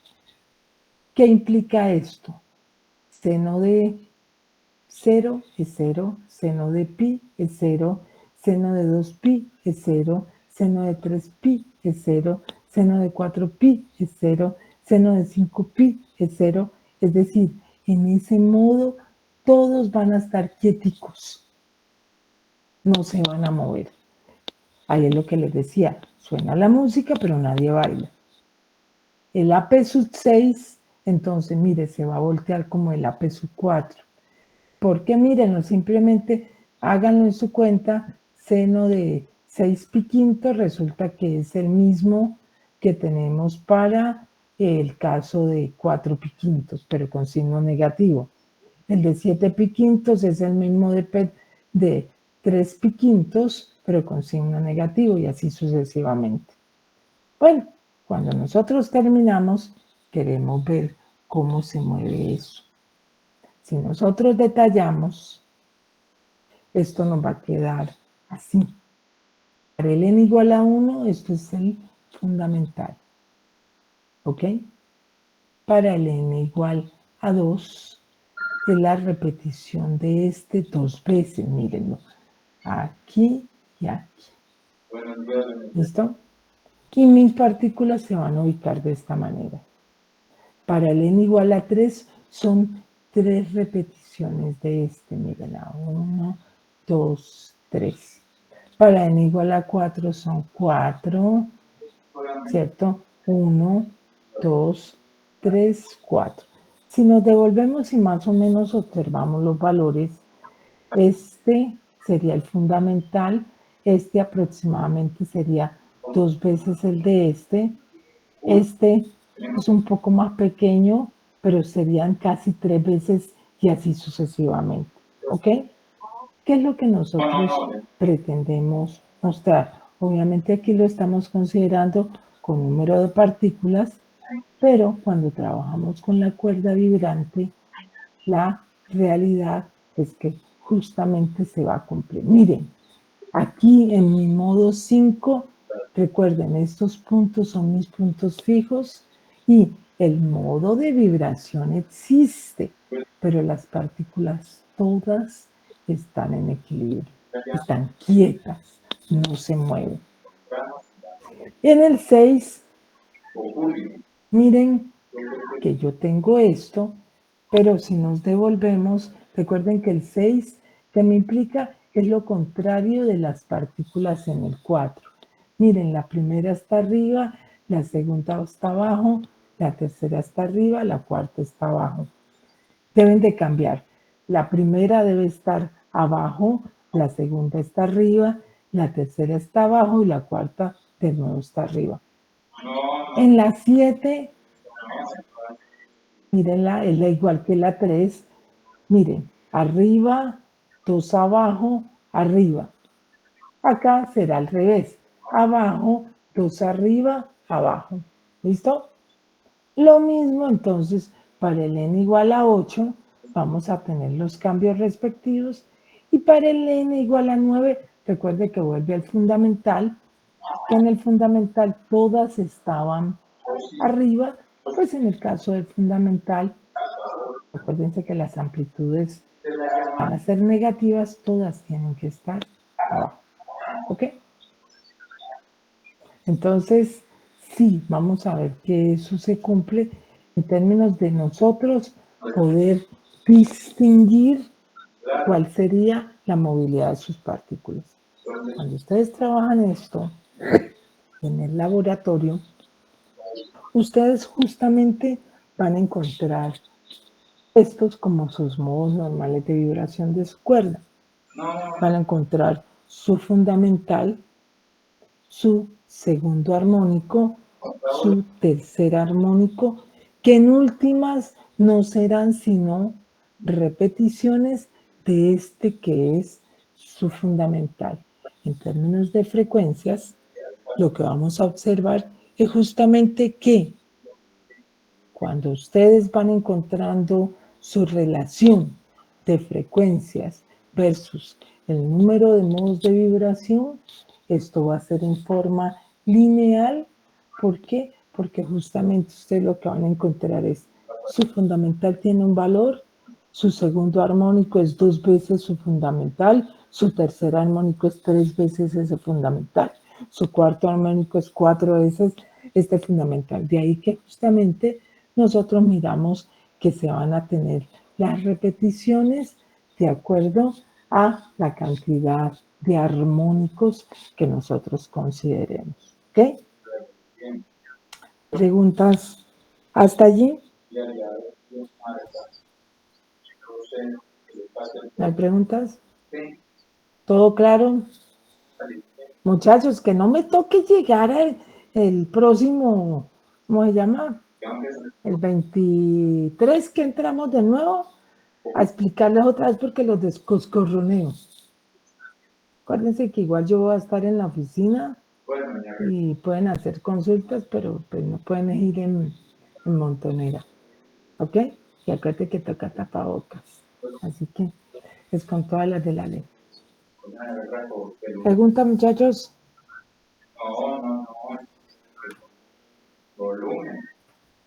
¿Qué implica esto? Seno de 0 es 0, seno de pi es 0, seno de 2 pi es 0, seno de 3 pi es 0, seno de 4 pi es 0, seno de 5 pi es 0. Es decir, en ese modo todos van a estar quieticos, no se van a mover. Ahí es lo que les decía, suena la música, pero nadie baila. El AP sub 6, entonces, mire, se va a voltear como el AP sub 4. Porque mírenlo, simplemente háganlo en su cuenta, seno de 6 pi quinto resulta que es el mismo que tenemos para el caso de 4 pi quintos, pero con signo negativo. El de 7 pi quintos es el mismo de 3 pi quintos, pero con signo negativo y así sucesivamente. Bueno, cuando nosotros terminamos, queremos ver cómo se mueve eso. Si nosotros detallamos, esto nos va a quedar así. Para el n igual a 1, esto es el fundamental. ¿Ok? Para el n igual a 2, es la repetición de este 2 veces. Mírenlo. Aquí y aquí. ¿Listo? Y mis partículas se van a ubicar de esta manera. Para el n igual a 3 son 3 repeticiones de este. Miren, 1, 2, 3. Para n igual a 4 son 4, ¿cierto? 1, 2, 3, 4. Si nos devolvemos y más o menos observamos los valores, este sería el fundamental, este aproximadamente sería 2 veces el de este es un poco más pequeño, pero serían casi 3 veces y así sucesivamente, ¿ok? ¿Qué es lo que nosotros pretendemos mostrar? Obviamente aquí lo estamos considerando con número de partículas, pero cuando trabajamos con la cuerda vibrante, la realidad es que justamente se va a cumplir. Miren, aquí en mi modo 5, recuerden, estos puntos son mis puntos fijos y el modo de vibración existe, pero las partículas todas están en equilibrio, están quietas, no se mueven. En el 6, miren que yo tengo esto, pero si nos devolvemos, recuerden que el 6 que me implica es lo contrario de las partículas en el 4. Miren, la primera está arriba, la segunda está abajo, la tercera está arriba, la cuarta está abajo. Deben de cambiar. La primera debe estar abajo, la segunda está arriba, la tercera está abajo y la cuarta de nuevo está arriba. En la 7, mírenla, es la igual que la 3. Miren, arriba, 2 abajo, arriba. Acá será al revés. Abajo, 2 arriba, abajo. ¿Listo? Lo mismo entonces para el n igual a 8 vamos a tener los cambios respectivos y para el n igual a 9 recuerde que vuelve al fundamental, que en el fundamental todas estaban arriba, pues en el caso del fundamental recuérdense que las amplitudes van a ser negativas, todas tienen que estar abajo. ¿Ok? Entonces, sí, vamos a ver que eso se cumple en términos de nosotros poder distinguir cuál sería la movilidad de sus partículas. Cuando ustedes trabajan esto en el laboratorio, ustedes justamente van a encontrar estos como sus modos normales de vibración de su cuerda. Van a encontrar su fundamental, su segundo armónico, su tercer armónico, que en últimas no serán sino repeticiones de este que es su fundamental. En términos de frecuencias, lo que vamos a observar es justamente que cuando ustedes van encontrando su relación de frecuencias versus el número de modos de vibración, esto va a ser en forma lineal. ¿Por qué? Porque justamente ustedes lo que van a encontrar es su fundamental tiene un valor, su segundo armónico es 2 veces su fundamental, su tercer armónico es 3 veces ese fundamental, su cuarto armónico es 4 veces este fundamental. De ahí que justamente nosotros miramos que se van a tener las repeticiones de acuerdo a la cantidad de armónicos que nosotros consideremos. ¿Ok? ¿Preguntas hasta allí? ¿No hay preguntas? ¿Todo claro? Muchachos, que no me toque llegar el próximo, ¿cómo se llama? El 23 que entramos de nuevo a explicarles otra vez porque los descoscorroneo. Acuérdense que igual yo voy a estar en la oficina y pueden hacer consultas, pero pues no pueden ir en montonera. ¿Ok? Y acuérdate que toca tapabocas. Así que es con todas las de la ley. ¿Pregunta, muchachos? No. Volumen.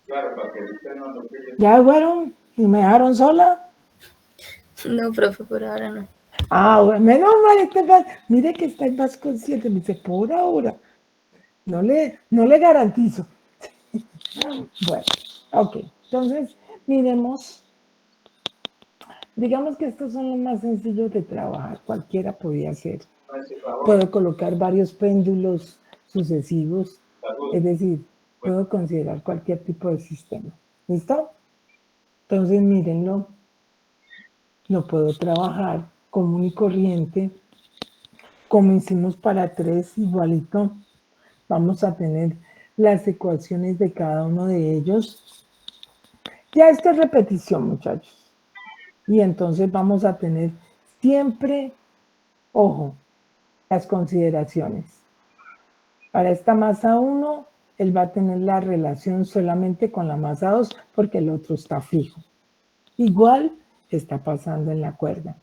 Claro, para que usted no lo pille. ¿Ya fueron? ¿Y me dejaron sola? No, profe, por ahora no. Ah, bueno, menos mal, mire que está más consciente, me dice, por ahora, no le garantizo. Bueno, ok, entonces, miremos, digamos que estos son los más sencillos de trabajar, cualquiera podía hacer. Puedo colocar varios péndulos sucesivos, es decir, puedo considerar cualquier tipo de sistema. ¿Listo? Entonces, mírenlo, lo puedo trabajar común y corriente, como hicimos para 3, igualito. Vamos a tener las ecuaciones de cada uno de ellos. Ya esto es repetición, muchachos. Y entonces vamos a tener siempre, ojo, las consideraciones. Para esta masa 1, él va a tener la relación solamente con la masa 2 porque el otro está fijo. Igual está pasando en la cuerda.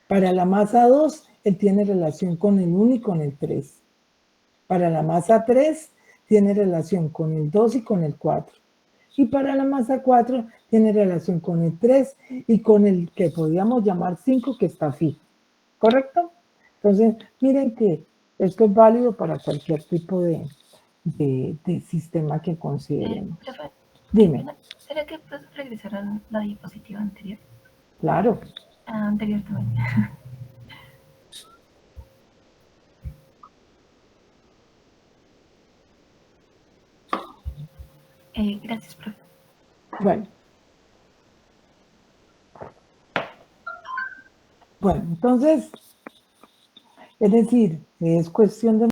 Para la masa 2, él tiene relación con el 1 y con el 3. Para la masa 3, tiene relación con el 2 y con el 4. Y para la masa 4, tiene relación con el 3 y con el que podríamos llamar 5, que está fijo. ¿Correcto? Entonces, miren que esto es válido para cualquier tipo de sistema que consideremos. Profe, Dime. ¿será que puedes regresar a la diapositiva anterior? Claro. Anterior también. Gracias, profe. Bueno. Bueno, entonces, es decir, es cuestión de